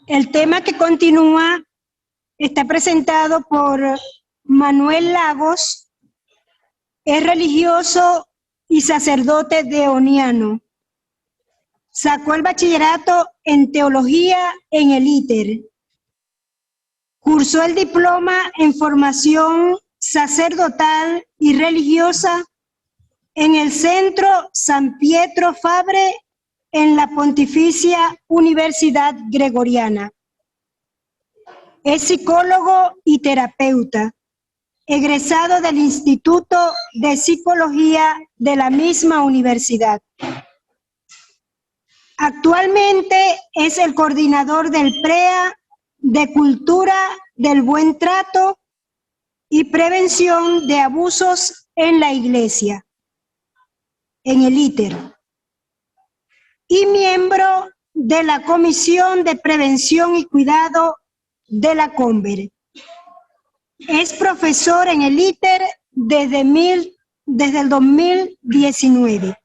El tema que continúa está presentado por Manuel Lagos, es religioso y sacerdote deoniano. Sacó el bachillerato en teología en el ITER. Cursó el diploma en formación sacerdotal y religiosa en el Centro San Pietro Fabre en la Pontificia Universidad Gregoriana. Es psicólogo y terapeuta, egresado del Instituto de Psicología de la misma universidad. Actualmente es el coordinador del PREA de Cultura del Buen Trato y Prevención de Abusos en la Iglesia, en el ITER, y miembro de la Comisión de Prevención y Cuidado de la CONVER. Es profesor en el ITER desde el 2019.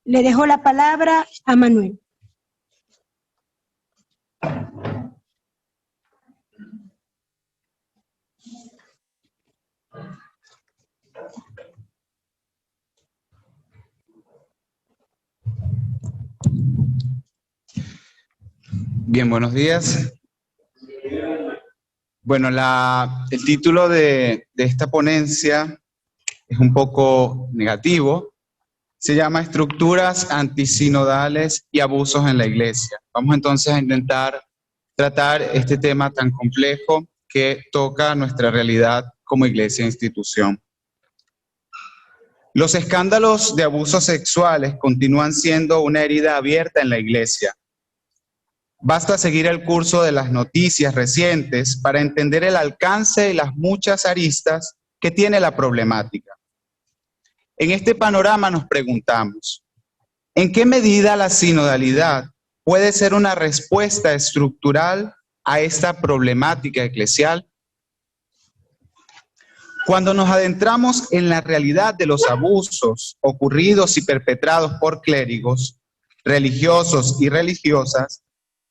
Le dejo la palabra a Manuel. Bien, buenos días. Bueno, el título de esta ponencia es un poco negativo. Se llama Estructuras antisinodales y abusos en la Iglesia. Vamos entonces a intentar tratar este tema tan complejo que toca nuestra realidad como iglesia e institución. Los escándalos de abusos sexuales continúan siendo una herida abierta en la Iglesia. Basta seguir el curso de las noticias recientes para entender el alcance y las muchas aristas que tiene la problemática. En este panorama nos preguntamos, ¿en qué medida la sinodalidad puede ser una respuesta estructural a esta problemática eclesial? Cuando nos adentramos en la realidad de los abusos ocurridos y perpetrados por clérigos, religiosos y religiosas,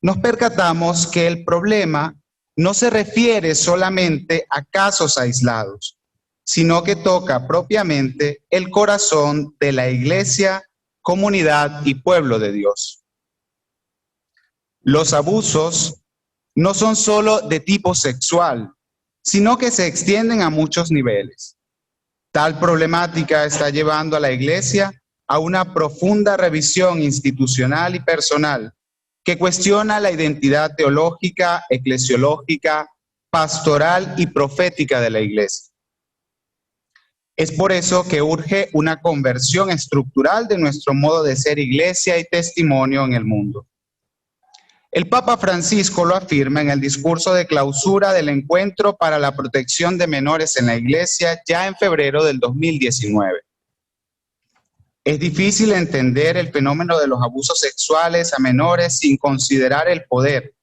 nos percatamos que el problema no se refiere solamente a casos aislados, sino que toca propiamente el corazón de la Iglesia, comunidad y pueblo de Dios. Los abusos no son solo de tipo sexual, sino que se extienden a muchos niveles. Tal problemática está llevando a la Iglesia a una profunda revisión institucional y personal que cuestiona la identidad teológica, eclesiológica, pastoral y profética de la Iglesia. Es por eso que urge una conversión estructural de nuestro modo de ser iglesia y testimonio en el mundo. El Papa Francisco lo afirma en el discurso de clausura del Encuentro para la Protección de Menores en la Iglesia ya en febrero del 2019. Es difícil entender el fenómeno de los abusos sexuales a menores sin considerar el poder,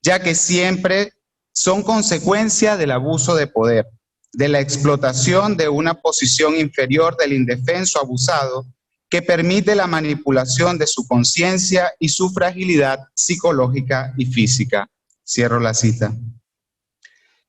ya que siempre son consecuencia del abuso de poder, de la explotación de una posición inferior del indefenso abusado que permite la manipulación de su conciencia y su fragilidad psicológica y física. Cierro la cita.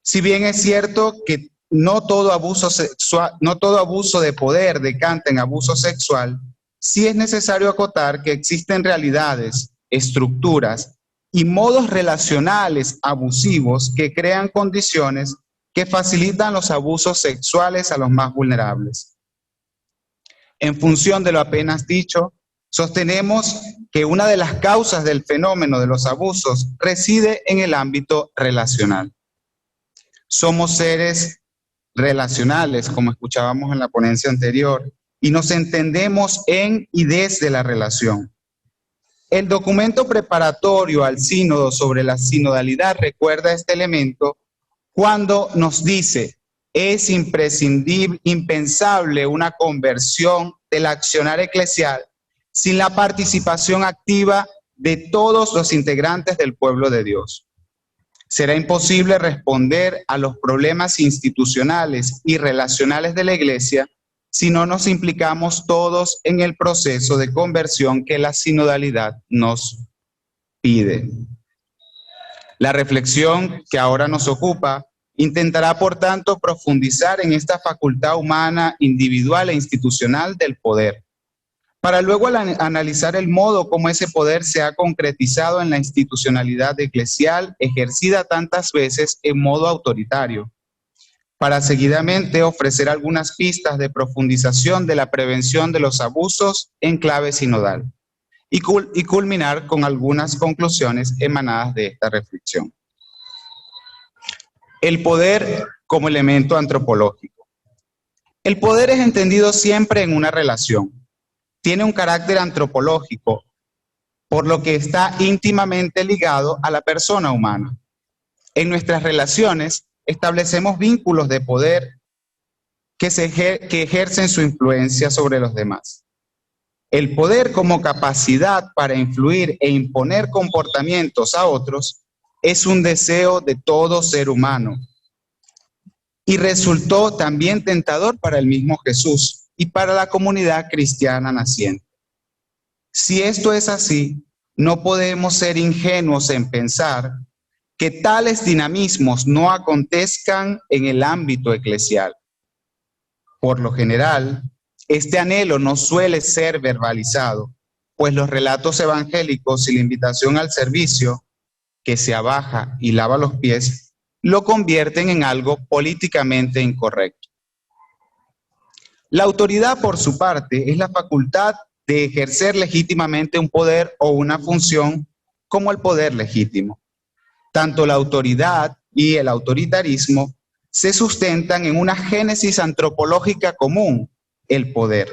Si bien es cierto que no todo abuso de poder decanta en abuso sexual, sí es necesario acotar que existen realidades, estructuras y modos relacionales abusivos que crean condiciones que facilitan los abusos sexuales a los más vulnerables. En función de lo apenas dicho, sostenemos que una de las causas del fenómeno de los abusos reside en el ámbito relacional. Somos seres relacionales, como escuchábamos en la ponencia anterior, y nos entendemos en y desde la relación. El documento preparatorio al sínodo sobre la sinodalidad recuerda este elemento cuando nos dice: es imprescindible, impensable una conversión del accionar eclesial sin la participación activa de todos los integrantes del pueblo de Dios. Será imposible responder a los problemas institucionales y relacionales de la Iglesia si no nos implicamos todos en el proceso de conversión que la sinodalidad nos pide. La reflexión que ahora nos ocupa intentará, por tanto, profundizar en esta facultad humana, individual e institucional del poder, para luego analizar el modo como ese poder se ha concretizado en la institucionalidad eclesial ejercida tantas veces en modo autoritario, para seguidamente ofrecer algunas pistas de profundización de la prevención de los abusos en clave sinodal y culminar con algunas conclusiones emanadas de esta reflexión. El poder como elemento antropológico. El poder es entendido siempre en una relación. Tiene un carácter antropológico, por lo que está íntimamente ligado a la persona humana. En nuestras relaciones establecemos vínculos de poder que ejercen su influencia sobre los demás. El poder como capacidad para influir e imponer comportamientos a otros es un deseo de todo ser humano y resultó también tentador para el mismo Jesús y para la comunidad cristiana naciente. Si esto es así, no podemos ser ingenuos en pensar que tales dinamismos no acontezcan en el ámbito eclesial. Por lo general, este anhelo no suele ser verbalizado, pues los relatos evangélicos y la invitación al servicio, que se abaja y lava los pies, lo convierten en algo políticamente incorrecto. La autoridad, por su parte, es la facultad de ejercer legítimamente un poder o una función como el poder legítimo. Tanto la autoridad y el autoritarismo se sustentan en una génesis antropológica común, el poder.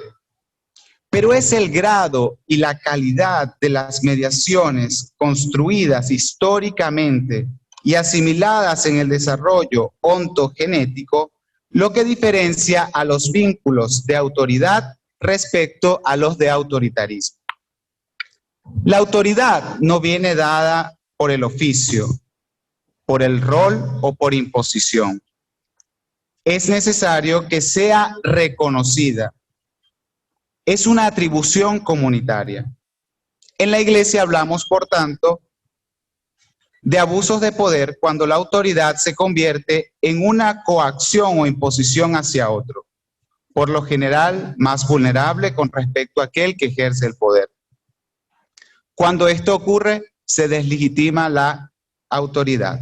Pero es el grado y la calidad de las mediaciones construidas históricamente y asimiladas en el desarrollo ontogenético lo que diferencia a los vínculos de autoridad respecto a los de autoritarismo. La autoridad no viene dada por el oficio, por el rol o por imposición. Es necesario que sea reconocida. Es una atribución comunitaria. En la Iglesia hablamos, por tanto, de abusos de poder cuando la autoridad se convierte en una coacción o imposición hacia otro, por lo general más vulnerable con respecto a aquel que ejerce el poder. Cuando esto ocurre, se deslegitima la autoridad.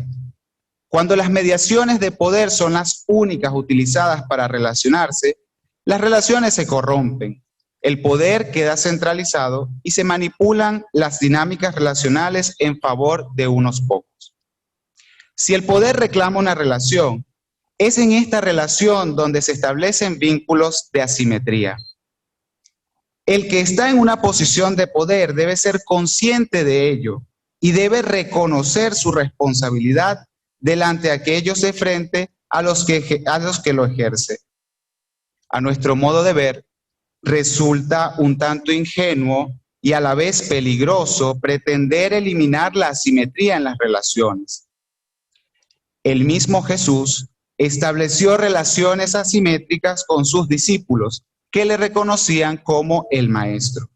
Cuando las mediaciones de poder son las únicas utilizadas para relacionarse, las relaciones se corrompen. El poder queda centralizado y se manipulan las dinámicas relacionales en favor de unos pocos. Si el poder reclama una relación, es en esta relación donde se establecen vínculos de asimetría. El que está en una posición de poder debe ser consciente de ello y debe reconocer su responsabilidad delante de aquellos de frente a los que lo ejerce. A nuestro modo de ver, resulta un tanto ingenuo y a la vez peligroso pretender eliminar la asimetría en las relaciones. El mismo Jesús estableció relaciones asimétricas con sus discípulos que le reconocían como el Maestro.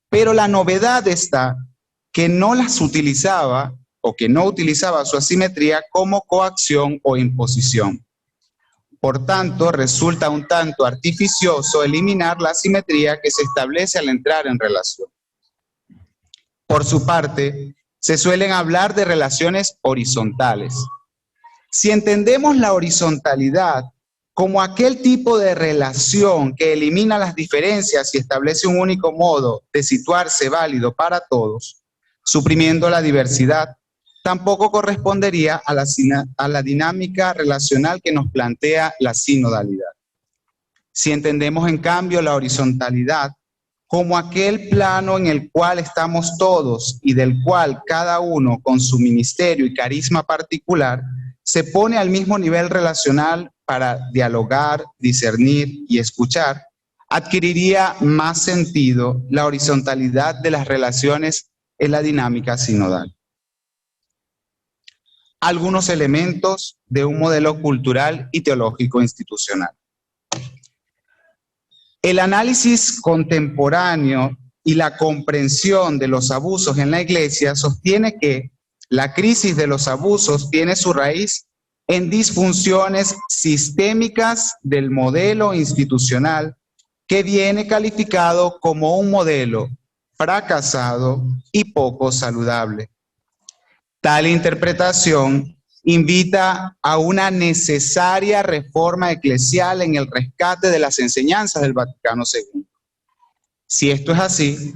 Pero la novedad está que no las utilizaba o que no utilizaba su asimetría como coacción o imposición. Por tanto, resulta un tanto artificioso eliminar la asimetría que se establece al entrar en relación. Por su parte, se suelen hablar de relaciones horizontales. Si entendemos la horizontalidad como aquel tipo de relación que elimina las diferencias y establece un único modo de situarse válido para todos, suprimiendo la diversidad, tampoco correspondería a la dinámica relacional que nos plantea la sinodalidad. Si entendemos, en cambio, la horizontalidad como aquel plano en el cual estamos todos y del cual cada uno, con su ministerio y carisma particular, se pone al mismo nivel relacional para dialogar, discernir y escuchar, adquiriría más sentido la horizontalidad de las relaciones en la dinámica sinodal. Algunos elementos de un modelo cultural y teológico institucional. El análisis contemporáneo y la comprensión de los abusos en la Iglesia sostiene que La crisis de los abusos tiene su raíz en disfunciones sistémicas del modelo institucional que viene calificado como un modelo fracasado y poco saludable. Tal interpretación invita a una necesaria reforma eclesial en el rescate de las enseñanzas del Vaticano II. Si esto es así,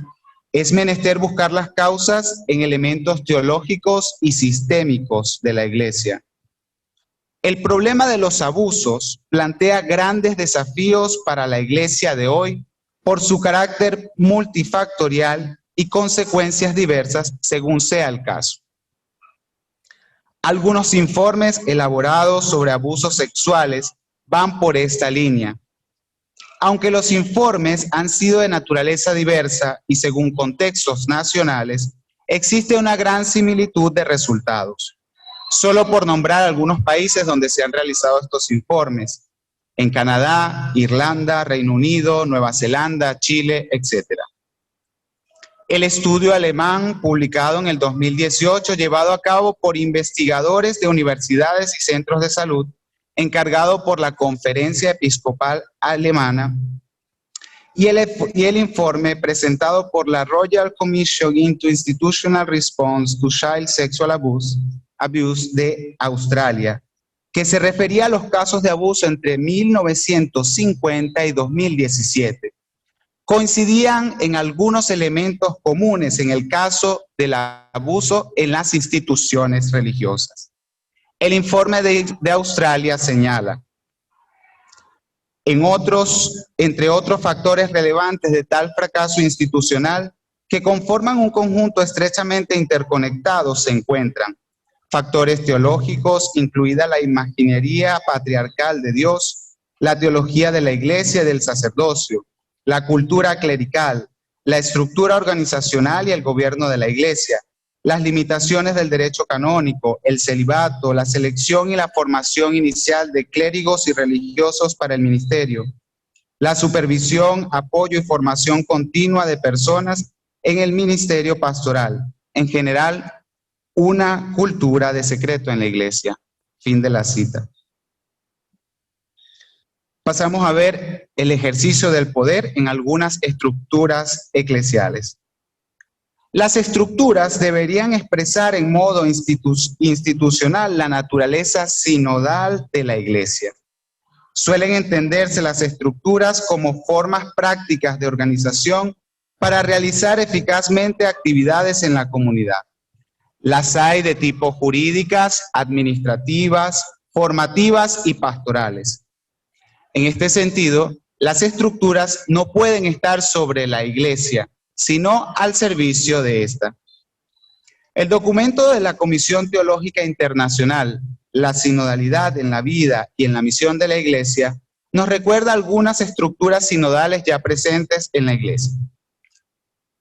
es menester buscar las causas en elementos teológicos y sistémicos de la Iglesia. El problema de los abusos plantea grandes desafíos para la Iglesia de hoy por su carácter multifactorial y consecuencias diversas según sea el caso. Algunos informes elaborados sobre abusos sexuales van por esta línea. Aunque los informes han sido de naturaleza diversa y según contextos nacionales, existe una gran similitud de resultados. Solo por nombrar algunos países donde se han realizado estos informes: en Canadá, Irlanda, Reino Unido, Nueva Zelanda, Chile, etc. El estudio alemán, publicado en el 2018, llevado a cabo por investigadores de universidades y centros de salud, encargado por la Conferencia Episcopal Alemana, y el informe presentado por la Royal Commission into Institutional Response to Child Sexual Abuse de Australia, que se refería a los casos de abuso entre 1950 y 2017. Coincidían en algunos elementos comunes en el caso del abuso en las instituciones religiosas. El informe de Australia señala, entre otros factores relevantes de tal fracaso institucional que conforman un conjunto estrechamente interconectado, se encuentran factores teológicos, incluida la imaginería patriarcal de Dios, la teología de la Iglesia y del sacerdocio, la cultura clerical, la estructura organizacional y el gobierno de la Iglesia, las limitaciones del derecho canónico, el celibato, la selección y la formación inicial de clérigos y religiosos para el ministerio, la supervisión, apoyo y formación continua de personas en el ministerio pastoral, en general, una cultura de secreto en la Iglesia. Fin de la cita. Pasamos a ver el ejercicio del poder en algunas estructuras eclesiales. Las estructuras deberían expresar en modo institucional la naturaleza sinodal de la Iglesia. Suelen entenderse las estructuras como formas prácticas de organización para realizar eficazmente actividades en la comunidad. Las hay de tipo jurídicas, administrativas, formativas y pastorales. En este sentido, las estructuras no pueden estar sobre la Iglesia, sino al servicio de esta. El documento de la Comisión Teológica Internacional, La sinodalidad en la vida y en la misión de la Iglesia, nos recuerda algunas estructuras sinodales ya presentes en la Iglesia.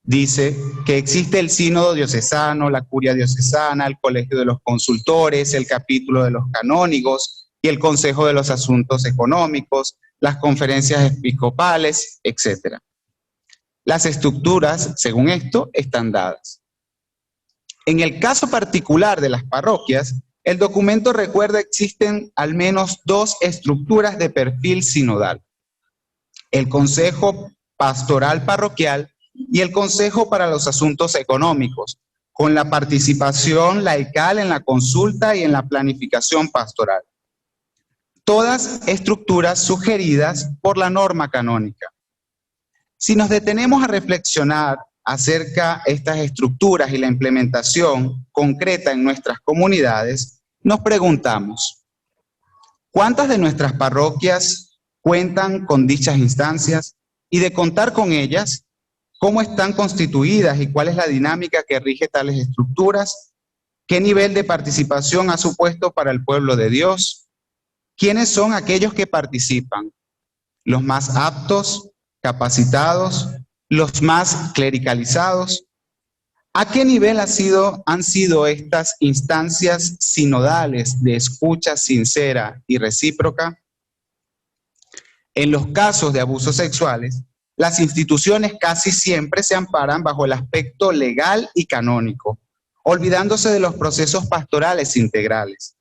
Dice que existe el sínodo diocesano, la curia diocesana, el colegio de los consultores, el capítulo de los canónigos y el consejo de los asuntos económicos, las conferencias episcopales, etc. Las estructuras, según esto, están dadas. En el caso particular de las parroquias, el documento recuerda que existen al menos dos estructuras de perfil sinodal: el Consejo Pastoral Parroquial y el Consejo para los Asuntos Económicos, con la participación laical en la consulta y en la planificación pastoral. Todas estructuras sugeridas por la norma canónica. Si nos detenemos a reflexionar acerca de estas estructuras y la implementación concreta en nuestras comunidades, nos preguntamos: ¿cuántas de nuestras parroquias cuentan con dichas instancias? Y de contar con ellas, ¿cómo están constituidas y cuál es la dinámica que rige tales estructuras? ¿Qué nivel de participación ha supuesto para el pueblo de Dios? ¿Quiénes son aquellos que participan? ¿Los más aptos, capacitados, los más clericalizados? ¿A qué nivel han sido estas instancias sinodales de escucha sincera y recíproca? En los casos de abusos sexuales, las instituciones casi siempre se amparan bajo el aspecto legal y canónico, olvidándose de los procesos pastorales integrales.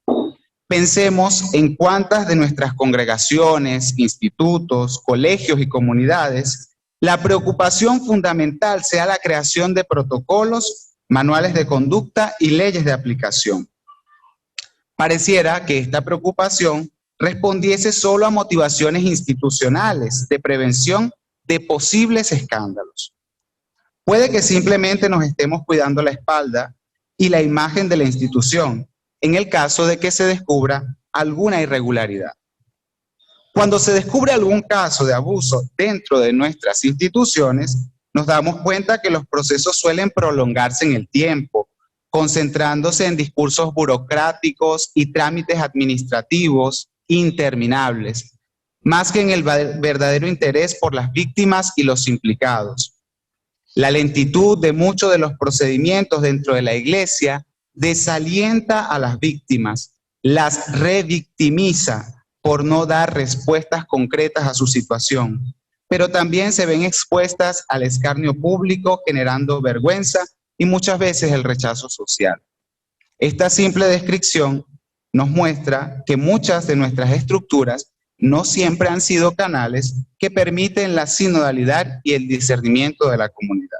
Pensemos en cuántas de nuestras congregaciones, institutos, colegios y comunidades, la preocupación fundamental sea la creación de protocolos, manuales de conducta y leyes de aplicación. Pareciera que esta preocupación respondiese solo a motivaciones institucionales de prevención de posibles escándalos. Puede que simplemente nos estemos cuidando la espalda y la imagen de la institución, en el caso de que se descubra alguna irregularidad. Cuando se descubre algún caso de abuso dentro de nuestras instituciones, nos damos cuenta que los procesos suelen prolongarse en el tiempo, concentrándose en discursos burocráticos y trámites administrativos interminables, más que en el verdadero interés por las víctimas y los implicados. La lentitud de muchos de los procedimientos dentro de la Iglesia desalienta a las víctimas, las revictimiza por no dar respuestas concretas a su situación, pero también se ven expuestas al escarnio público, generando vergüenza y muchas veces el rechazo social. Esta simple descripción nos muestra que muchas de nuestras estructuras no siempre han sido canales que permiten la sinodalidad y el discernimiento de la comunidad.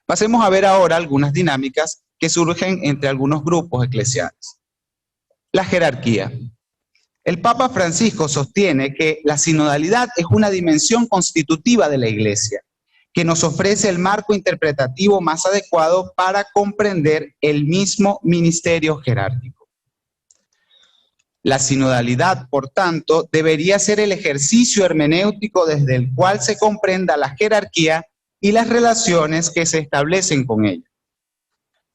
Pasemos a ver ahora algunas dinámicas que surgen entre algunos grupos eclesiales. La jerarquía. El Papa Francisco sostiene que la sinodalidad es una dimensión constitutiva de la Iglesia, que nos ofrece el marco interpretativo más adecuado para comprender el mismo ministerio jerárquico. La sinodalidad, por tanto, debería ser el ejercicio hermenéutico desde el cual se comprenda la jerarquía y las relaciones que se establecen con ella.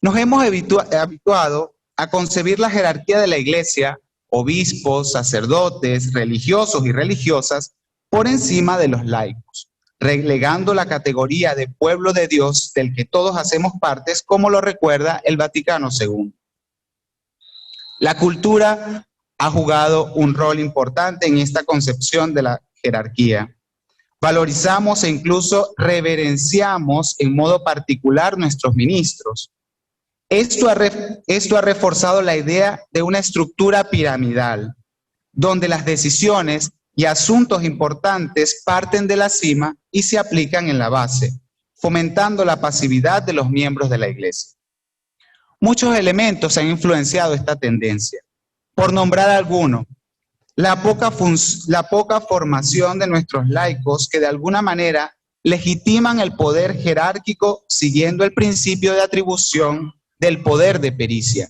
Nos hemos habituado a concebir la jerarquía de la Iglesia, obispos, sacerdotes, religiosos y religiosas, por encima de los laicos, relegando la categoría de pueblo de Dios del que todos hacemos partes, como lo recuerda el Vaticano II. La cultura ha jugado un rol importante en esta concepción de la jerarquía. Valorizamos e incluso reverenciamos en modo particular nuestros ministros. Esto ha reforzado la idea de una estructura piramidal, donde las decisiones y asuntos importantes parten de la cima y se aplican en la base, fomentando la pasividad de los miembros de la Iglesia. Muchos elementos han influenciado esta tendencia. Por nombrar alguno, la poca formación de nuestros laicos que de alguna manera legitiman el poder jerárquico siguiendo el principio de atribución del poder de pericia.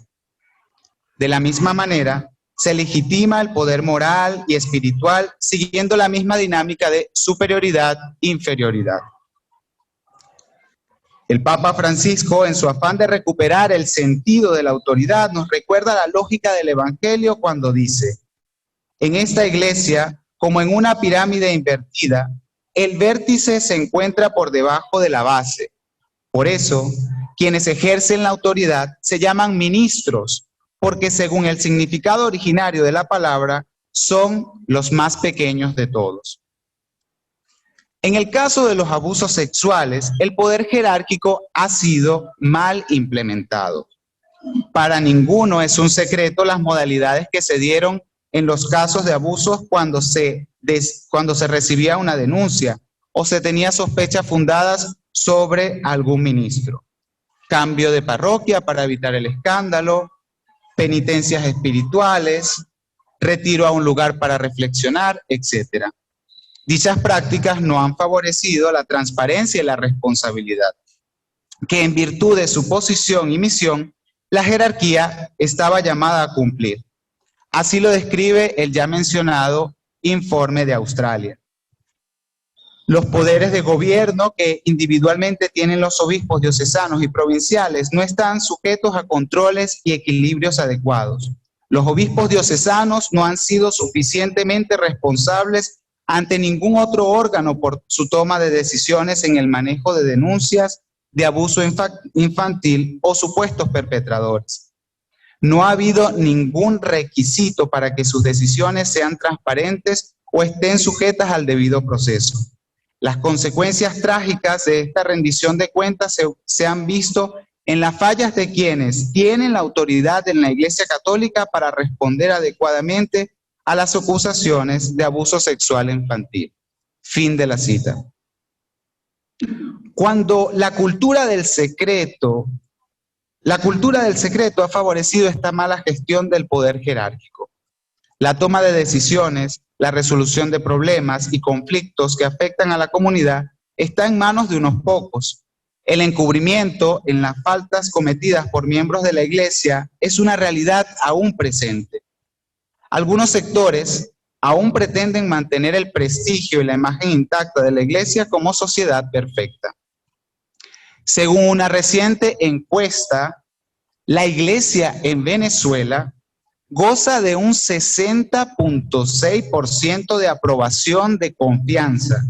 De la misma manera, se legitima el poder moral y espiritual siguiendo la misma dinámica de superioridad-inferioridad. El Papa Francisco, en su afán de recuperar el sentido de la autoridad, nos recuerda la lógica del Evangelio cuando dice: en esta iglesia, como en una pirámide invertida, el vértice se encuentra por debajo de la base. Por eso, quienes ejercen la autoridad se llaman ministros, porque según el significado originario de la palabra, son los más pequeños de todos. En el caso de los abusos sexuales, el poder jerárquico ha sido mal implementado. Para ninguno es un secreto las modalidades que se dieron en los casos de abusos cuando se recibía una denuncia o se tenía sospechas fundadas sobre algún ministro. Cambio de parroquia para evitar el escándalo, penitencias espirituales, retiro a un lugar para reflexionar, etc. Dichas prácticas no han favorecido la transparencia y la responsabilidad, que en virtud de su posición y misión, la jerarquía estaba llamada a cumplir. Así lo describe el ya mencionado informe de Australia. Los poderes de gobierno que individualmente tienen los obispos diocesanos y provinciales no están sujetos a controles y equilibrios adecuados. Los obispos diocesanos no han sido suficientemente responsables ante ningún otro órgano por su toma de decisiones en el manejo de denuncias de abuso infantil o supuestos perpetradores. No ha habido ningún requisito para que sus decisiones sean transparentes o estén sujetas al debido proceso. Las consecuencias trágicas de esta rendición de cuentas se han visto en las fallas de quienes tienen la autoridad en la Iglesia Católica para responder adecuadamente a las acusaciones de abuso sexual infantil. Fin de la cita. Cuando la cultura del secreto ha favorecido esta mala gestión del poder jerárquico. La toma de decisiones, la resolución de problemas y conflictos que afectan a la comunidad está en manos de unos pocos. El encubrimiento en las faltas cometidas por miembros de la Iglesia es una realidad aún presente. Algunos sectores aún pretenden mantener el prestigio y la imagen intacta de la Iglesia como sociedad perfecta. Según una reciente encuesta, la Iglesia en Venezuela goza de un 60.6% de aprobación de confianza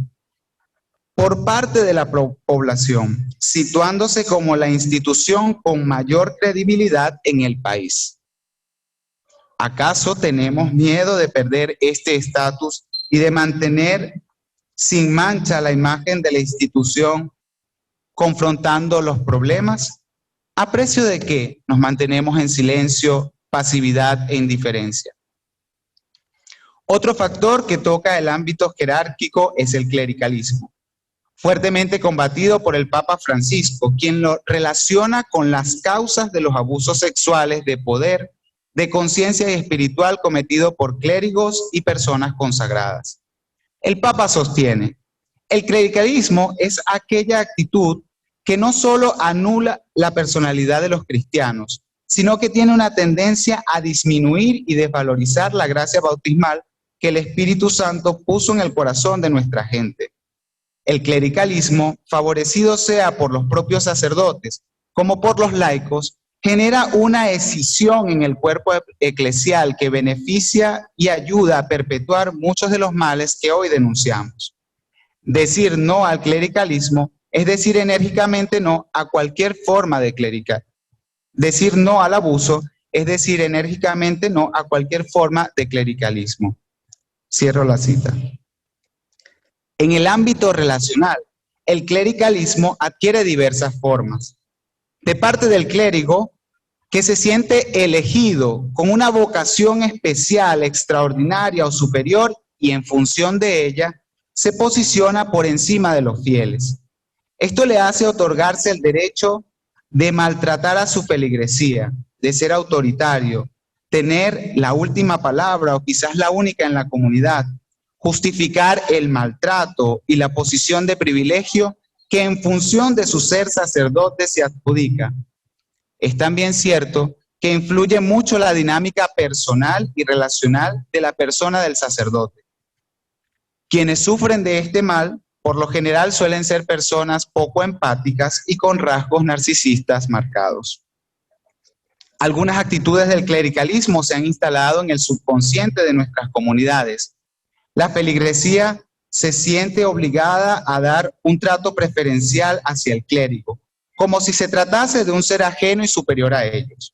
por parte de la población, situándose como la institución con mayor credibilidad en el país. ¿Acaso tenemos miedo de perder este estatus y de mantener sin mancha la imagen de la institución confrontando los problemas? ¿A precio de qué nos mantenemos en silencio, pasividad e indiferencia? Otro factor que toca el ámbito jerárquico es el clericalismo, fuertemente combatido por el Papa Francisco, quien lo relaciona con las causas de los abusos sexuales de poder, de conciencia y espiritual cometidos por clérigos y personas consagradas. El Papa sostiene, el clericalismo es aquella actitud que no solo anula la personalidad de los cristianos, sino que tiene una tendencia a disminuir y desvalorizar la gracia bautismal que el Espíritu Santo puso en el corazón de nuestra gente. El clericalismo, favorecido sea por los propios sacerdotes como por los laicos, genera una escisión en el cuerpo eclesial que beneficia y ayuda a perpetuar muchos de los males que hoy denunciamos. Decir no al clericalismo es decir enérgicamente no a cualquier forma de clerical. Decir no al abuso es decir enérgicamente no a cualquier forma de clericalismo. Cierro la cita. En el ámbito relacional, el clericalismo adquiere diversas formas. De parte del clérigo, que se siente elegido con una vocación especial, extraordinaria o superior, y en función de ella, se posiciona por encima de los fieles. Esto le hace otorgarse el derecho de maltratar a su feligresía, de ser autoritario, tener la última palabra o quizás la única en la comunidad, justificar el maltrato y la posición de privilegio que en función de su ser sacerdote se adjudica. Es también cierto que influye mucho la dinámica personal y relacional de la persona del sacerdote. Quienes sufren de este mal, por lo general suelen ser personas poco empáticas y con rasgos narcisistas marcados. Algunas actitudes del clericalismo se han instalado en el subconsciente de nuestras comunidades. La feligresía se siente obligada a dar un trato preferencial hacia el clérigo, como si se tratase de un ser ajeno y superior a ellos.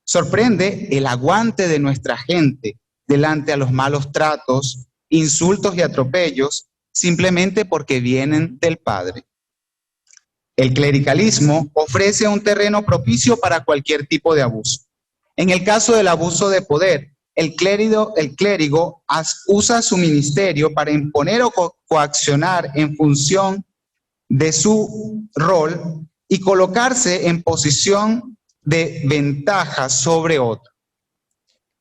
Sorprende el aguante de nuestra gente delante a los malos tratos, insultos y atropellos, simplemente porque vienen del Padre. El clericalismo ofrece un terreno propicio para cualquier tipo de abuso. En el caso del abuso de poder, el clérigo usa su ministerio para imponer o coaccionar en función de su rol y colocarse en posición de ventaja sobre otro.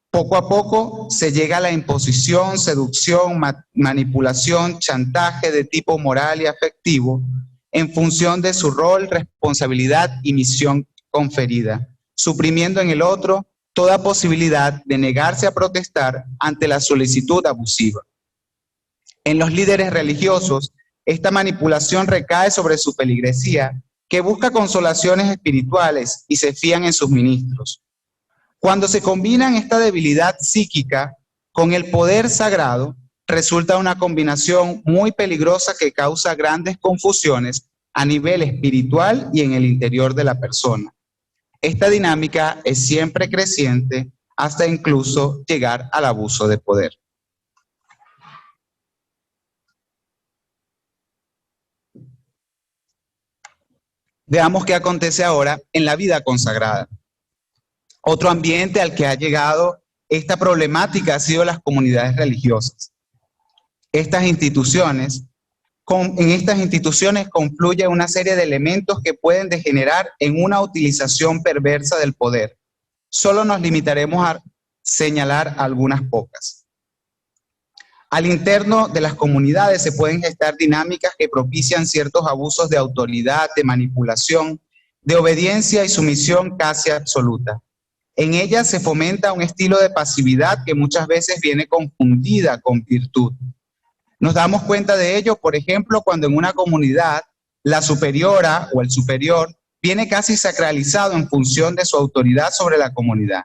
Poco a poco se llega a la imposición, seducción, manipulación, chantaje de tipo moral y afectivo en función de su rol, responsabilidad y misión conferida, suprimiendo en el otro toda posibilidad de negarse a protestar ante la solicitud abusiva. En los líderes religiosos, esta manipulación recae sobre su feligresía, que busca consolaciones espirituales y se fían en sus ministros. Cuando se combinan esta debilidad psíquica con el poder sagrado, resulta una combinación muy peligrosa que causa grandes confusiones a nivel espiritual y en el interior de la persona. Esta dinámica es siempre creciente hasta incluso llegar al abuso de poder. Veamos qué acontece ahora en la vida consagrada. Otro ambiente al que ha llegado esta problemática ha sido las comunidades religiosas. En estas instituciones confluye una serie de elementos que pueden degenerar en una utilización perversa del poder. Solo nos limitaremos a señalar algunas pocas. Al interno de las comunidades se pueden gestar dinámicas que propician ciertos abusos de autoridad, de manipulación, de obediencia y sumisión casi absoluta. En ellas se fomenta un estilo de pasividad que muchas veces viene confundida con virtud. Nos damos cuenta de ello, por ejemplo, cuando en una comunidad la superiora o el superior viene casi sacralizado en función de su autoridad sobre la comunidad.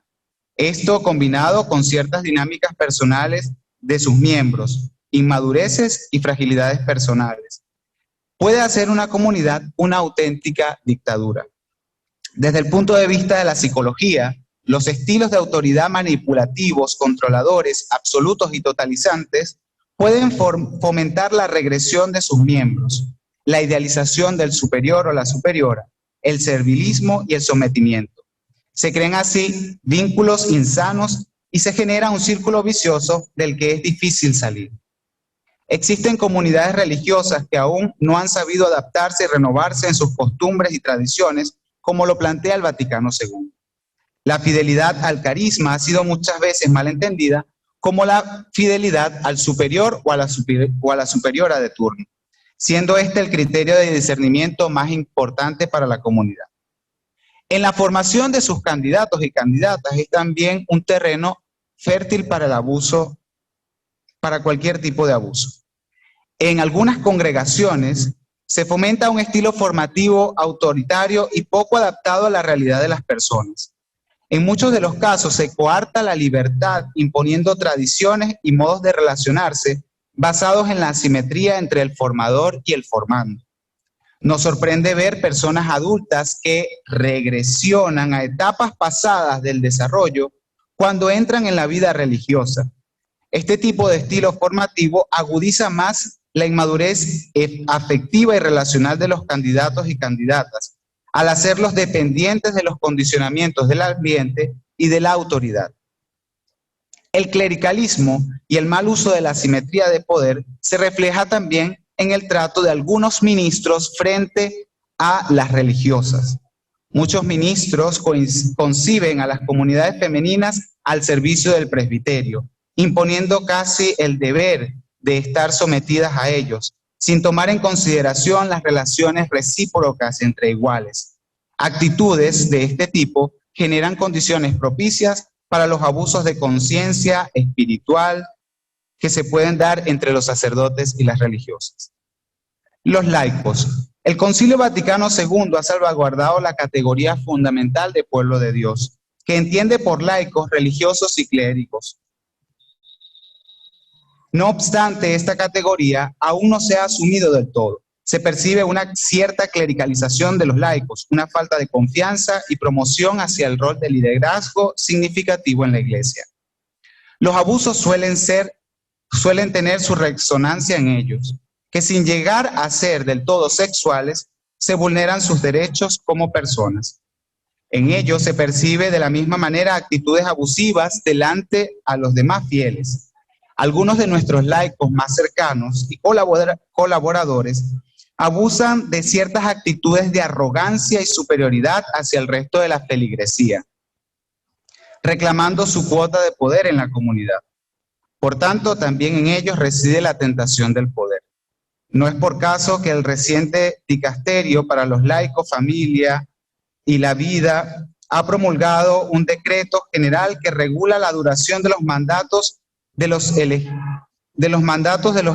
Esto combinado con ciertas dinámicas personales de sus miembros, inmadureces y fragilidades personales, puede hacer una comunidad una auténtica dictadura. Desde el punto de vista de la psicología, los estilos de autoridad manipulativos, controladores, absolutos y totalizantes pueden fomentar la regresión de sus miembros, la idealización del superior o la superiora, el servilismo y el sometimiento. Se crean así vínculos insanos y se genera un círculo vicioso del que es difícil salir. Existen comunidades religiosas que aún no han sabido adaptarse y renovarse en sus costumbres y tradiciones, como lo plantea el Vaticano II. La fidelidad al carisma ha sido muchas veces malentendida como la fidelidad al superior o a la superiora de turno, siendo este el criterio de discernimiento más importante para la comunidad. En la formación de sus candidatos y candidatas es también un terreno fértil para el abuso, para cualquier tipo de abuso. En algunas congregaciones se fomenta un estilo formativo autoritario y poco adaptado a la realidad de las personas. En muchos de los casos se coarta la libertad imponiendo tradiciones y modos de relacionarse basados en la asimetría entre el formador y el formando. Nos sorprende ver personas adultas que regresionan a etapas pasadas del desarrollo cuando entran en la vida religiosa. Este tipo de estilo formativo agudiza más la inmadurez afectiva y relacional de los candidatos y candidatas, al hacerlos dependientes de los condicionamientos del ambiente y de la autoridad. El clericalismo y el mal uso de la asimetría de poder se refleja también en el trato de algunos ministros frente a las religiosas. Muchos ministros conciben a las comunidades femeninas al servicio del presbiterio, imponiendo casi el deber de estar sometidas a ellos, sin tomar en consideración las relaciones recíprocas entre iguales. Actitudes de este tipo generan condiciones propicias para los abusos de conciencia espiritual que se pueden dar entre los sacerdotes y las religiosas. Los laicos. El Concilio Vaticano II ha salvaguardado la categoría fundamental de pueblo de Dios, que entiende por laicos, religiosos y clérigos. No obstante, esta categoría aún no se ha asumido del todo. Se percibe una cierta clericalización de los laicos, una falta de confianza y promoción hacia el rol de liderazgo significativo en la Iglesia. Los abusos suelen tener su resonancia en ellos, que sin llegar a ser del todo sexuales, se vulneran sus derechos como personas. En ellos se percibe de la misma manera actitudes abusivas delante a los demás fieles. Algunos de nuestros laicos más cercanos y colaboradores abusan de ciertas actitudes de arrogancia y superioridad hacia el resto de la feligresía, reclamando su cuota de poder en la comunidad. Por tanto, también en ellos reside la tentación del poder. No es por caso que el reciente dicasterio para los laicos, familia y la vida ha promulgado un decreto general que regula la duración de los mandatos de los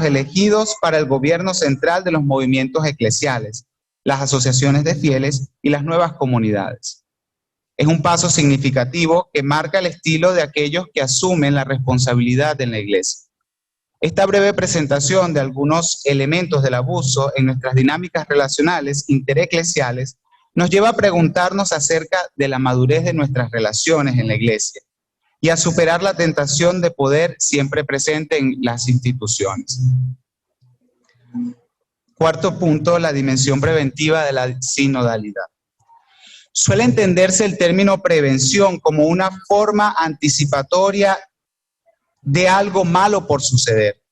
elegidos para el gobierno central de los movimientos eclesiales, las asociaciones de fieles y las nuevas comunidades. Es un paso significativo que marca el estilo de aquellos que asumen la responsabilidad en la Iglesia. Esta breve presentación de algunos elementos del abuso en nuestras dinámicas relacionales intereclesiales nos lleva a preguntarnos acerca de la madurez de nuestras relaciones en la Iglesia y a superar la tentación de poder siempre presente en las instituciones. Cuarto punto, la dimensión preventiva de la sinodalidad. Suele entenderse el término prevención como una forma anticipatoria de algo malo por suceder.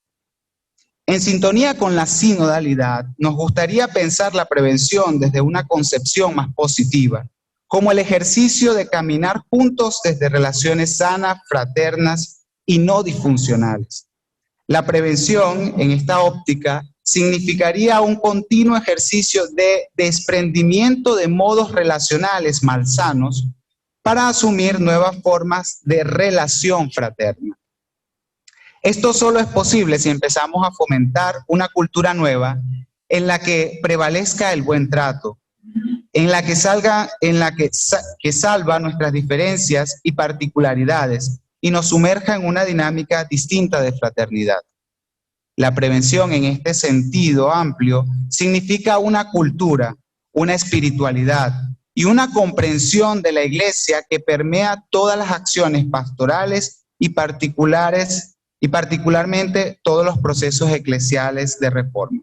En sintonía con la sinodalidad, nos gustaría pensar la prevención desde una concepción más positiva, como el ejercicio de caminar juntos desde relaciones sanas, fraternas y no disfuncionales. La prevención, en esta óptica, significaría un continuo ejercicio de desprendimiento de modos relacionales malsanos para asumir nuevas formas de relación fraterna. Esto solo es posible si empezamos a fomentar una cultura nueva en la que prevalezca el buen trato, en la que salva nuestras diferencias y particularidades y nos sumerja en una dinámica distinta de fraternidad. La prevención en este sentido amplio significa una cultura, una espiritualidad y una comprensión de la Iglesia que permea todas las acciones pastorales y particularmente todos los procesos eclesiales de reforma.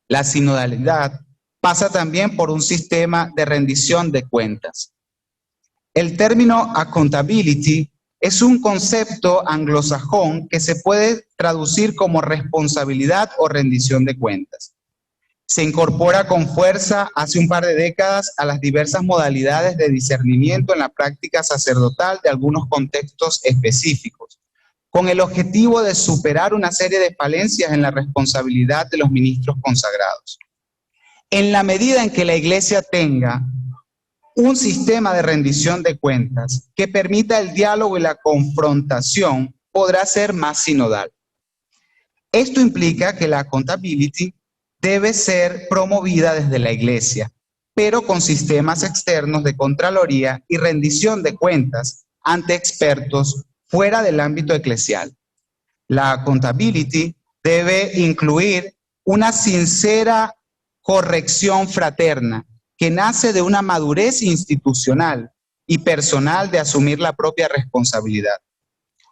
La sinodalidad pasa también por un sistema de rendición de cuentas. El término accountability es un concepto anglosajón que se puede traducir como responsabilidad o rendición de cuentas. Se incorpora con fuerza hace un par de décadas a las diversas modalidades de discernimiento en la práctica sacerdotal de algunos contextos específicos, con el objetivo de superar una serie de falencias en la responsabilidad de los ministros consagrados. En la medida en que la Iglesia tenga un sistema de rendición de cuentas que permita el diálogo y la confrontación, podrá ser más sinodal. Esto implica que la accountability debe ser promovida desde la Iglesia, pero con sistemas externos de contraloría y rendición de cuentas ante expertos fuera del ámbito eclesial. La accountability debe incluir una sincera corrección fraterna que nace de una madurez institucional y personal de asumir la propia responsabilidad.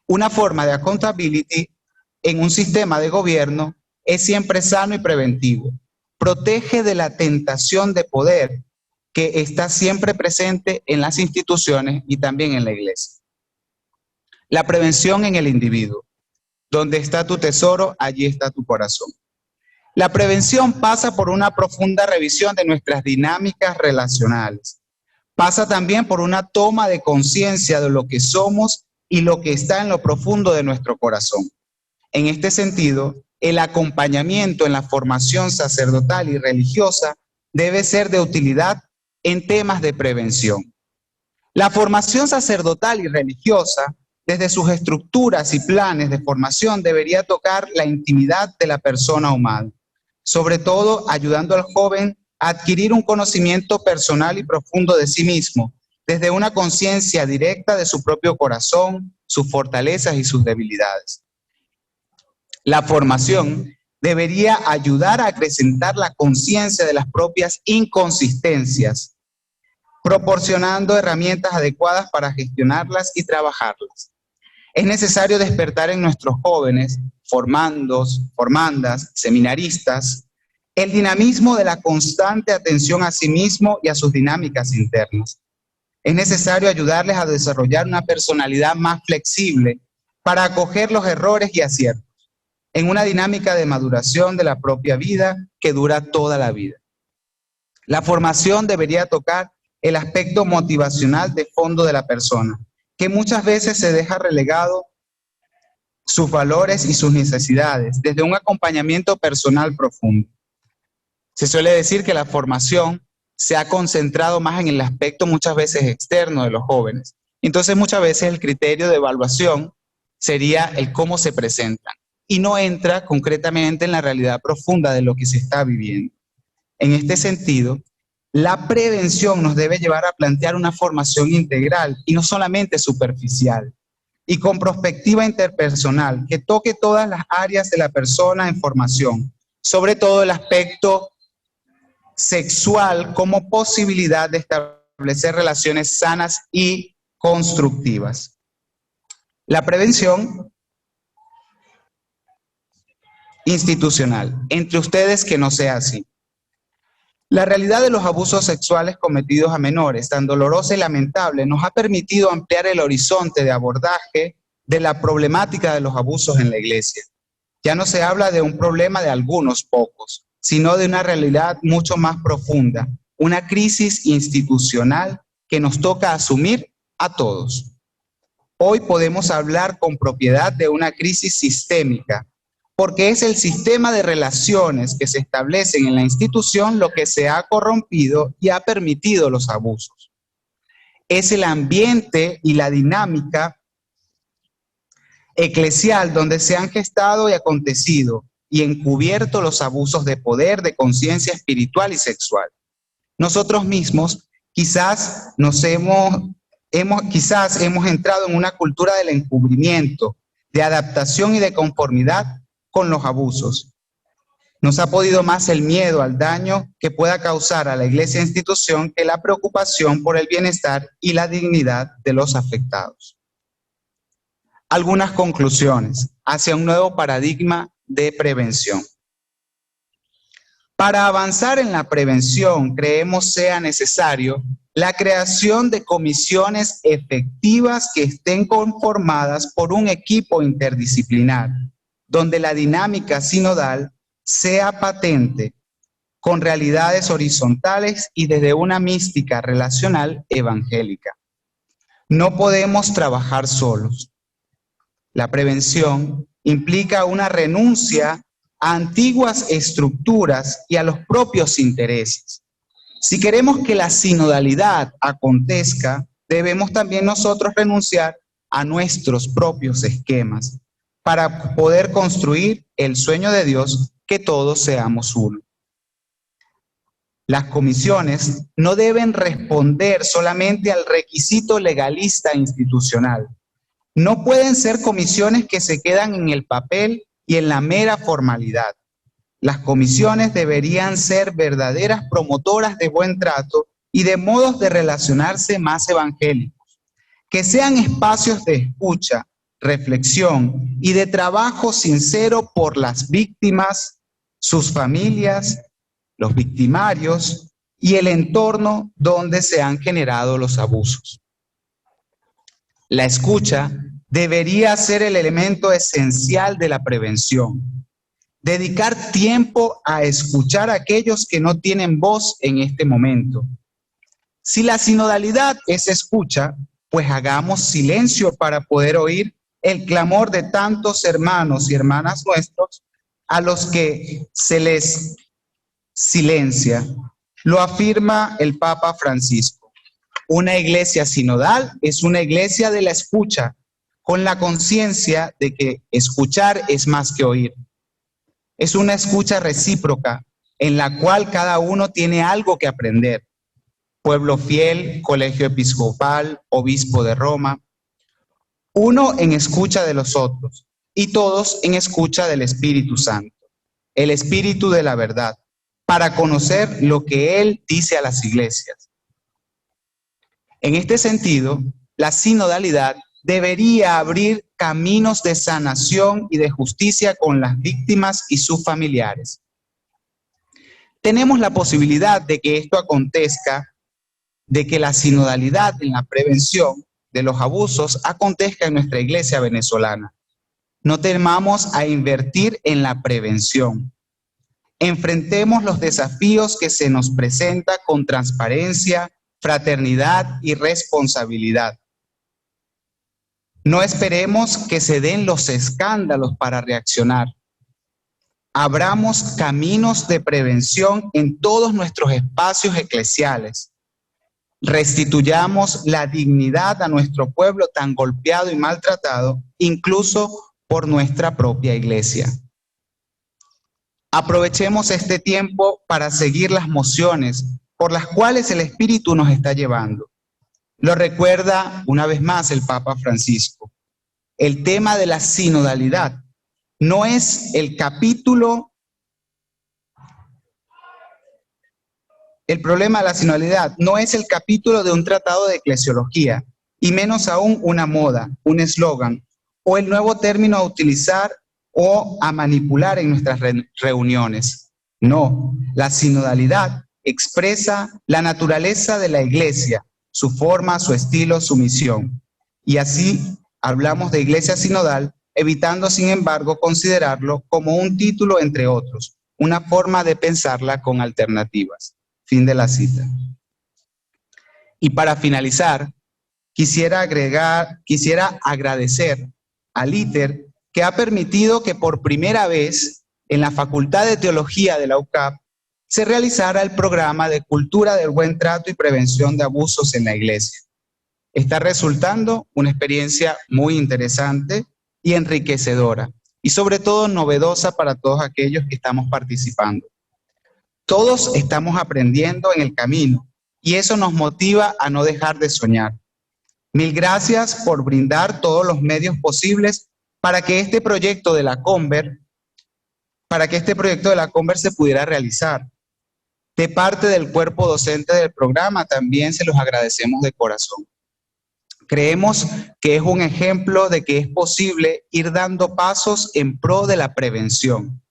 Una forma de accountability en un sistema de gobierno es siempre sano y preventivo. Protege de la tentación de poder que está siempre presente en las instituciones y también en la Iglesia. La prevención en el individuo. Donde está tu tesoro, allí está tu corazón. La prevención pasa por una profunda revisión de nuestras dinámicas relacionales. Pasa también por una toma de conciencia de lo que somos y lo que está en lo profundo de nuestro corazón. En este sentido, el acompañamiento en la formación sacerdotal y religiosa debe ser de utilidad en temas de prevención. La formación sacerdotal y religiosa, desde sus estructuras y planes de formación, debería tocar la intimidad de la persona humana, sobre todo ayudando al joven a adquirir un conocimiento personal y profundo de sí mismo, desde una conciencia directa de su propio corazón, sus fortalezas y sus debilidades. La formación debería ayudar a acrecentar la conciencia de las propias inconsistencias, proporcionando herramientas adecuadas para gestionarlas y trabajarlas. Es necesario despertar en nuestros jóvenes, formandos, formandas, seminaristas, el dinamismo de la constante atención a sí mismo y a sus dinámicas internas. Es necesario ayudarles a desarrollar una personalidad más flexible para acoger los errores y aciertos, en una dinámica de maduración de la propia vida que dura toda la vida. La formación debería tocar el aspecto motivacional de fondo de la persona, que muchas veces se deja relegado sus valores y sus necesidades desde un acompañamiento personal profundo. Se suele decir que la formación se ha concentrado más en el aspecto muchas veces externo de los jóvenes. Entonces muchas veces el criterio de evaluación sería el cómo se presentan y no entra concretamente en la realidad profunda de lo que se está viviendo. En este sentido, la prevención nos debe llevar a plantear una formación integral y no solamente superficial, y con perspectiva interpersonal que toque todas las áreas de la persona en formación, sobre todo el aspecto sexual como posibilidad de establecer relaciones sanas y constructivas. La prevención institucional. Entre ustedes que no sea así. La realidad de los abusos sexuales cometidos a menores, tan dolorosa y lamentable, nos ha permitido ampliar el horizonte de abordaje de la problemática de los abusos en la iglesia. Ya no se habla de un problema de algunos pocos, sino de una realidad mucho más profunda, una crisis institucional que nos toca asumir a todos. Hoy podemos hablar con propiedad de una crisis sistémica, porque es el sistema de relaciones que se establecen en la institución lo que se ha corrompido y ha permitido los abusos. Es el ambiente y la dinámica eclesial donde se han gestado y acontecido y encubierto los abusos de poder, de conciencia espiritual y sexual. Nosotros mismos quizás hemos entrado en una cultura del encubrimiento, de adaptación y de conformidad con los abusos. Nos ha podido más el miedo al daño que pueda causar a la iglesia institución que la preocupación por el bienestar y la dignidad de los afectados. Algunas conclusiones hacia un nuevo paradigma de prevención. Para avanzar en la prevención, creemos sea necesario la creación de comisiones efectivas que estén conformadas por un equipo interdisciplinar, donde la dinámica sinodal sea patente, con realidades horizontales y desde una mística relacional evangélica. No podemos trabajar solos. La prevención implica una renuncia a antiguas estructuras y a los propios intereses. Si queremos que la sinodalidad acontezca, debemos también nosotros renunciar a nuestros propios esquemas para poder construir el sueño de Dios, que todos seamos uno. Las comisiones no deben responder solamente al requisito legalista institucional. No pueden ser comisiones que se quedan en el papel y en la mera formalidad. Las comisiones deberían ser verdaderas promotoras de buen trato y de modos de relacionarse más evangélicos, que sean espacios de escucha, reflexión y de trabajo sincero por las víctimas, sus familias, los victimarios y el entorno donde se han generado los abusos. La escucha debería ser el elemento esencial de la prevención. Dedicar tiempo a escuchar a aquellos que no tienen voz en este momento. Si la sinodalidad es escucha, pues hagamos silencio para poder oír el clamor de tantos hermanos y hermanas nuestros a los que se les silencia. Lo afirma el Papa Francisco. Una iglesia sinodal es una iglesia de la escucha, con la conciencia de que escuchar es más que oír. Es una escucha recíproca en la cual cada uno tiene algo que aprender. Pueblo fiel, colegio episcopal, obispo de Roma. Uno en escucha de los otros y todos en escucha del Espíritu Santo, el Espíritu de la verdad, para conocer lo que Él dice a las iglesias. En este sentido, la sinodalidad debería abrir caminos de sanación y de justicia con las víctimas y sus familiares. Tenemos la posibilidad de que esto acontezca, de que la sinodalidad en la prevención de los abusos acontezca en nuestra iglesia venezolana. No temamos a invertir en la prevención. Enfrentemos los desafíos que se nos presenta con transparencia, fraternidad y responsabilidad. No esperemos que se den los escándalos para reaccionar. Abramos caminos de prevención en todos nuestros espacios eclesiales. Restituyamos la dignidad a nuestro pueblo tan golpeado y maltratado, incluso por nuestra propia iglesia. Aprovechemos este tiempo para seguir las mociones por las cuales el Espíritu nos está llevando. Lo recuerda una vez más el Papa Francisco. El tema de la sinodalidad no es el problema de la sinodalidad no es el capítulo de un tratado de eclesiología, y menos aún una moda, un eslogan, o el nuevo término a utilizar o a manipular en nuestras reuniones. No, la sinodalidad expresa la naturaleza de la iglesia, su forma, su estilo, su misión. Y así hablamos de iglesia sinodal, evitando, sin embargo, considerarlo como un título entre otros, una forma de pensarla con alternativas. Fin de la cita. Y para finalizar, quisiera agradecer al ITER, que ha permitido que por primera vez en la Facultad de Teología de la UCAP se realizara el programa de Cultura del Buen Trato y Prevención de Abusos en la Iglesia. Está resultando una experiencia muy interesante y enriquecedora, y sobre todo novedosa para todos aquellos que estamos participando. Todos estamos aprendiendo en el camino, y eso nos motiva a no dejar de soñar. Mil gracias por brindar todos los medios posibles para que este proyecto de la Conver se pudiera realizar. De parte del cuerpo docente del programa también se los agradecemos de corazón. Creemos que es un ejemplo de que es posible ir dando pasos en pro de la prevención.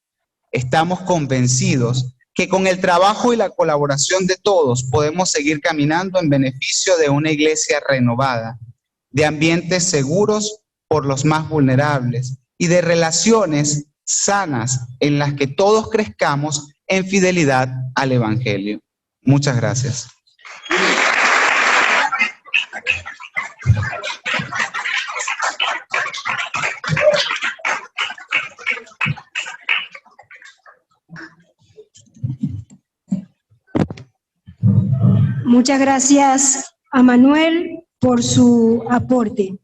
Estamos convencidos que con el trabajo y la colaboración de todos podemos seguir caminando en beneficio de una iglesia renovada, de ambientes seguros por los más vulnerables y de relaciones sanas en las que todos crezcamos en fidelidad al Evangelio. Muchas gracias. Muchas gracias a Manuel por su aporte.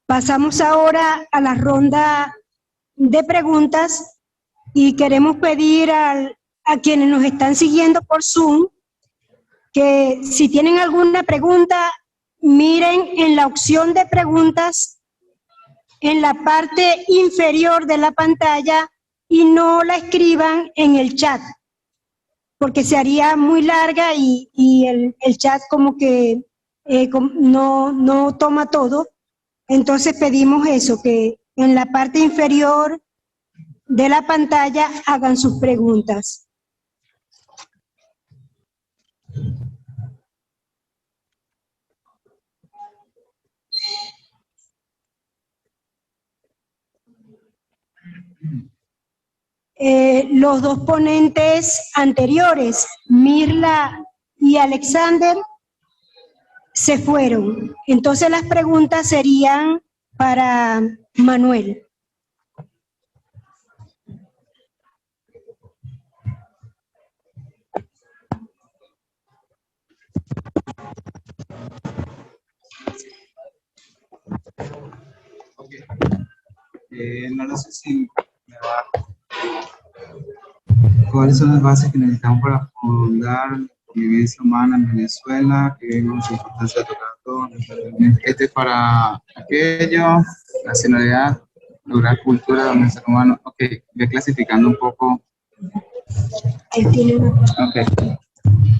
Pasamos ahora a la ronda de preguntas y queremos pedir a quienes nos están siguiendo por Zoom que si tienen alguna pregunta, miren en la opción de preguntas en la parte inferior de la pantalla y no la escriban en el chat, porque se haría muy larga y el chat como que no toma todo. Entonces pedimos eso, que en la parte inferior de la pantalla hagan sus preguntas. Los dos ponentes anteriores, Mirla y Alexander, se fueron. Entonces las preguntas serían para Manuel. No lo sé si me va. ¿Cuáles son las bases que necesitamos para fundar la convivencia humana en Venezuela? Que vemos la importancia de tocar todo. Este es para aquello, la sinodalidad, lograr cultura donde el ser humano. Ok, voy clasificando un poco. Ahí tiene una cosa. Ok.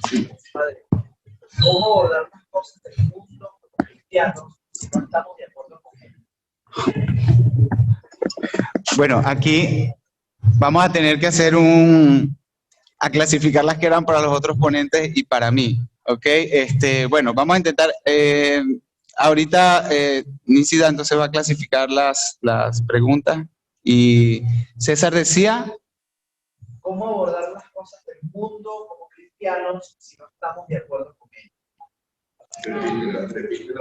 Sí. ¿Cómo abordar las cosas del mundo como cristianos si no estamos de acuerdo con ellos? Bueno, aquí vamos a tener que hacer a clasificar las que eran para los otros ponentes y para mí, ¿ok? Bueno, vamos a intentar, ahorita Nícida entonces va a clasificar las preguntas y César decía... ¿Cómo abordar las cosas del mundo como cristianos si no estamos de acuerdo con ellos?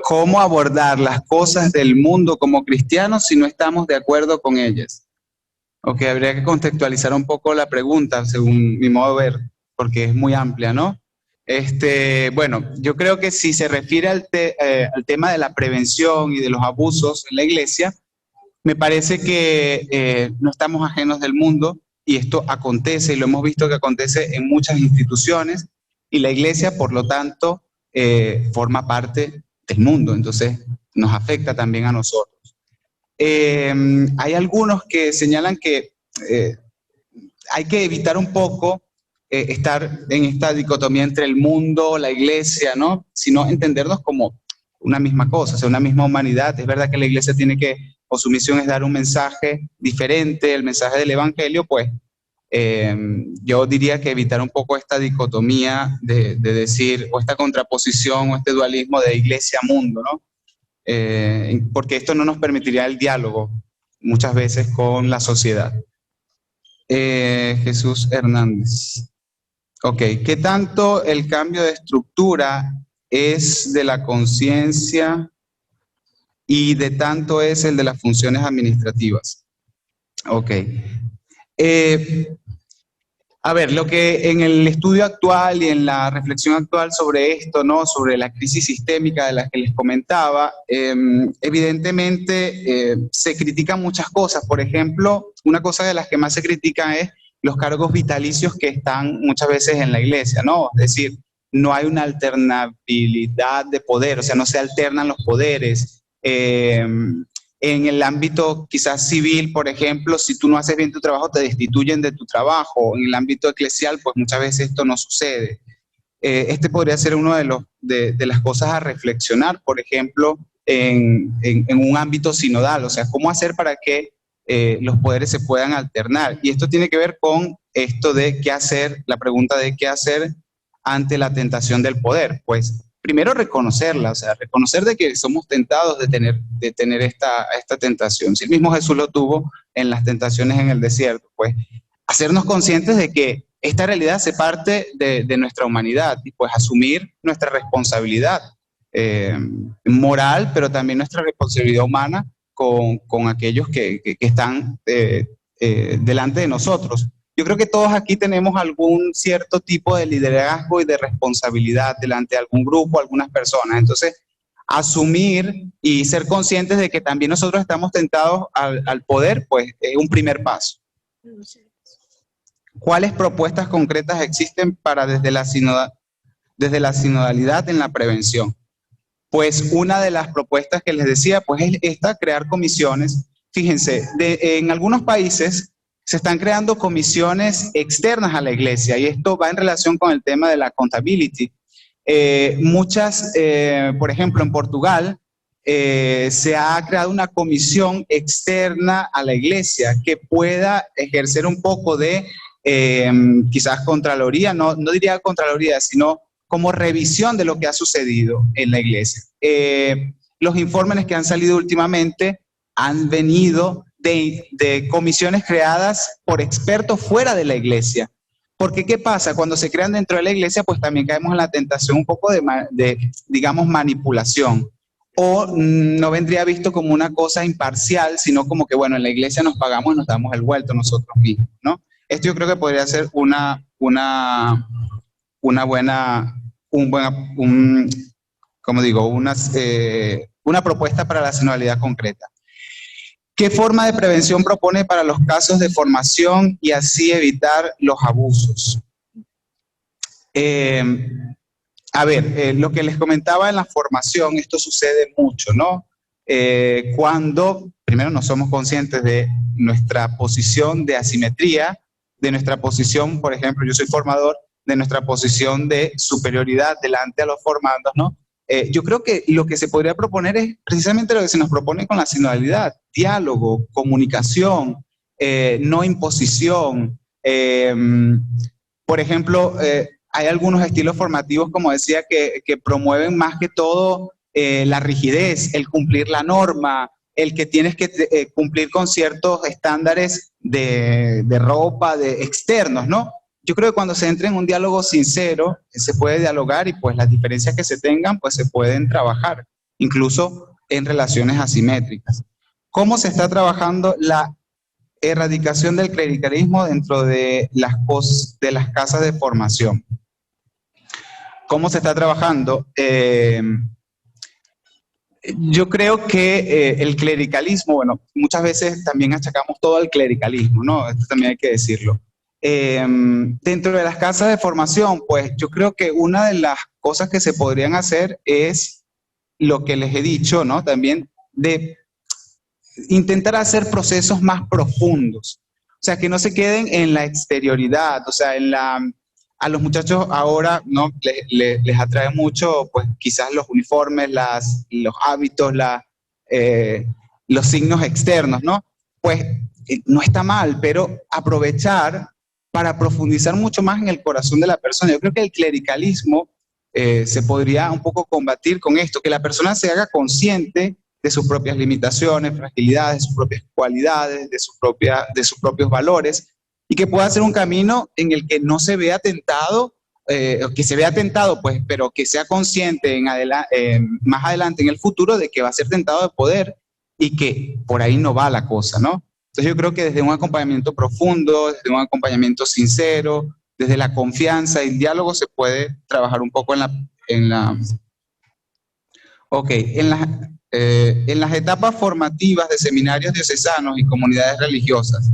¿Cómo abordar las cosas del mundo como cristianos si no estamos de acuerdo con ellas? Ok, habría que contextualizar un poco la pregunta según mi modo de ver, porque es muy amplia, ¿no? Bueno, yo creo que si se refiere al tema de la prevención y de los abusos en la iglesia, me parece que no estamos ajenos del mundo y esto acontece y lo hemos visto que acontece en muchas instituciones y la iglesia, por lo tanto, forma parte del mundo, entonces nos afecta también a nosotros. Hay algunos que señalan que hay que evitar un poco estar en esta dicotomía entre el mundo, la iglesia, ¿no? Sino entendernos como una misma cosa, o sea, una misma humanidad. Es verdad que la iglesia tiene que o su misión es dar un mensaje diferente, el mensaje del Evangelio, pues yo diría que evitar un poco esta dicotomía de decir, o esta contraposición, o este dualismo de iglesia-mundo, ¿no? Porque esto no nos permitiría el diálogo muchas veces con la sociedad. Jesús Hernández. Ok, ¿qué tanto el cambio de estructura es de la conciencia y de tanto es el de las funciones administrativas? Ok. A ver, lo que en el estudio actual y en la reflexión actual sobre esto, ¿no? Sobre la crisis sistémica de la que les comentaba, evidentemente se critican muchas cosas. Por ejemplo, una cosa de las que más se critican es los cargos vitalicios que están muchas veces en la iglesia, ¿no? Es decir, no hay una alternabilidad de poder, o sea, no se alternan los poderes. En el ámbito quizás civil, por ejemplo, si tú no haces bien tu trabajo, te destituyen de tu trabajo. En el ámbito eclesial, pues muchas veces esto no sucede. Este podría ser uno de las cosas a reflexionar, por ejemplo, en un ámbito sinodal, o sea, cómo hacer para que los poderes se puedan alternar. Y esto tiene que ver con esto de qué hacer, la pregunta de qué hacer ante la tentación del poder. Pues primero reconocerla, o sea, reconocer de que somos tentados de tener esta tentación. Si el mismo Jesús lo tuvo en las tentaciones en el desierto, pues hacernos conscientes de que esta realidad hace parte de nuestra humanidad y pues asumir nuestra responsabilidad moral, pero también nuestra responsabilidad humana con aquellos que están delante de nosotros. Yo creo que todos aquí tenemos algún cierto tipo de liderazgo y de responsabilidad delante de algún grupo, algunas personas. Entonces, asumir y ser conscientes de que también nosotros estamos tentados al poder, pues es un primer paso. ¿Cuáles propuestas concretas existen para desde la sinodalidad en la prevención? Pues una de las propuestas que les decía, pues es esta, crear comisiones. Fíjense, en algunos países se están creando comisiones externas a la iglesia y esto va en relación con el tema de la accountability. Por ejemplo, en Portugal se ha creado una comisión externa a la iglesia que pueda ejercer un poco de quizás contraloría, no diría contraloría, sino como revisión de lo que ha sucedido en la iglesia. Los informes que han salido últimamente han venido de comisiones creadas por expertos fuera de la iglesia. Porque ¿qué pasa? Cuando se crean dentro de la iglesia, pues también caemos en la tentación un poco de digamos, manipulación. O no vendría visto como una cosa imparcial, sino como que, bueno, en la iglesia nos pagamos y nos damos el vuelto nosotros mismos, ¿no? Esto yo creo que podría ser una propuesta para la sinodalidad concreta. ¿Qué forma de prevención propone para los casos de formación y así evitar los abusos? Lo que les comentaba en la formación, esto sucede mucho, ¿no? Cuando, primero, no somos conscientes de nuestra posición de asimetría, de nuestra posición, por ejemplo, yo soy formador, de nuestra posición de superioridad delante a los formandos, ¿no? Yo creo que lo que se podría proponer es precisamente lo que se nos propone con la sinodalidad: diálogo, comunicación, no imposición. Por ejemplo, hay algunos estilos formativos, como decía, que promueven más que todo la rigidez, el cumplir la norma, el que tienes que cumplir con ciertos estándares de ropa, de externos, ¿no? Yo creo que cuando se entra en un diálogo sincero, se puede dialogar y pues las diferencias que se tengan, pues se pueden trabajar, incluso en relaciones asimétricas. ¿Cómo se está trabajando la erradicación del clericalismo dentro de las casas de formación? ¿Cómo se está trabajando? Yo creo que el clericalismo, bueno, muchas veces también achacamos todo al clericalismo, ¿no? Esto también hay que decirlo. Dentro de las casas de formación, pues yo creo que una de las cosas que se podrían hacer es lo que les he dicho, ¿no? También de intentar hacer procesos más profundos. O sea, que no se queden en la exterioridad, o sea, a los muchachos ahora, ¿no? Les atrae mucho, pues quizás los uniformes, los hábitos, los signos externos, ¿no? Pues no está mal, pero aprovechar para profundizar mucho más en el corazón de la persona. Yo creo que el clericalismo se podría un poco combatir con esto, que la persona se haga consciente de sus propias limitaciones, fragilidades, de sus propias cualidades, de sus propios valores, y que pueda hacer un camino en el que no se vea tentado, que se vea tentado, pues, pero que sea consciente más adelante en el futuro de que va a ser tentado de poder y que por ahí no va la cosa, ¿no? Entonces yo creo que desde un acompañamiento profundo, desde un acompañamiento sincero, desde la confianza y el diálogo se puede trabajar un poco en las etapas formativas de seminarios diocesanos y comunidades religiosas.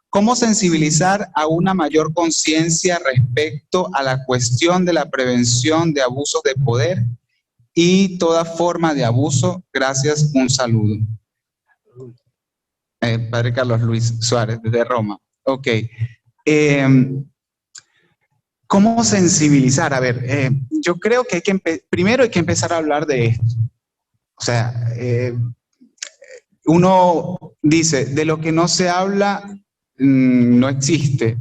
¿Cómo sensibilizar a una mayor conciencia respecto a la cuestión de la prevención de abusos de poder y toda forma de abuso? Gracias, un saludo. Padre Carlos Luis Suárez, desde Roma. Ok. ¿Cómo sensibilizar? A ver, yo creo que primero hay que empezar a hablar de esto. O sea, uno dice, de lo que no se habla, no existe.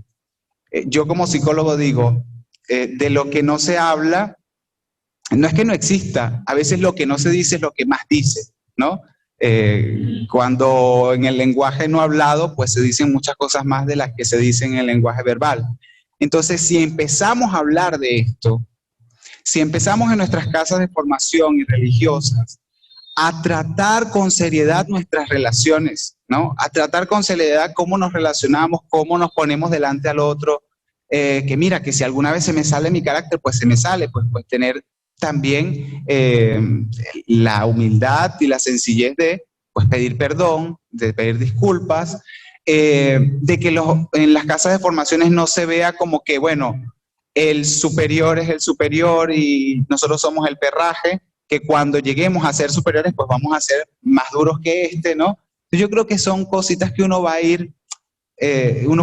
Yo como psicólogo digo, de lo que no se habla, no es que no exista, a veces lo que no se dice es lo que más dice, ¿no? Cuando en el lenguaje no hablado, pues se dicen muchas cosas más de las que se dicen en el lenguaje verbal. Entonces, si empezamos a hablar de esto, si empezamos en nuestras casas de formación y religiosas a tratar con seriedad nuestras relaciones, ¿no? A tratar con seriedad cómo nos relacionamos, cómo nos ponemos delante al otro, que mira, que si alguna vez se me sale mi carácter, pues se me sale, pues tener también la humildad y la sencillez de pues, pedir perdón, de pedir disculpas, de que en las casas de formaciones no se vea como que, bueno, el superior es el superior y nosotros somos el perraje, que cuando lleguemos a ser superiores, pues vamos a ser más duros que este, ¿no? Yo creo que son cositas que uno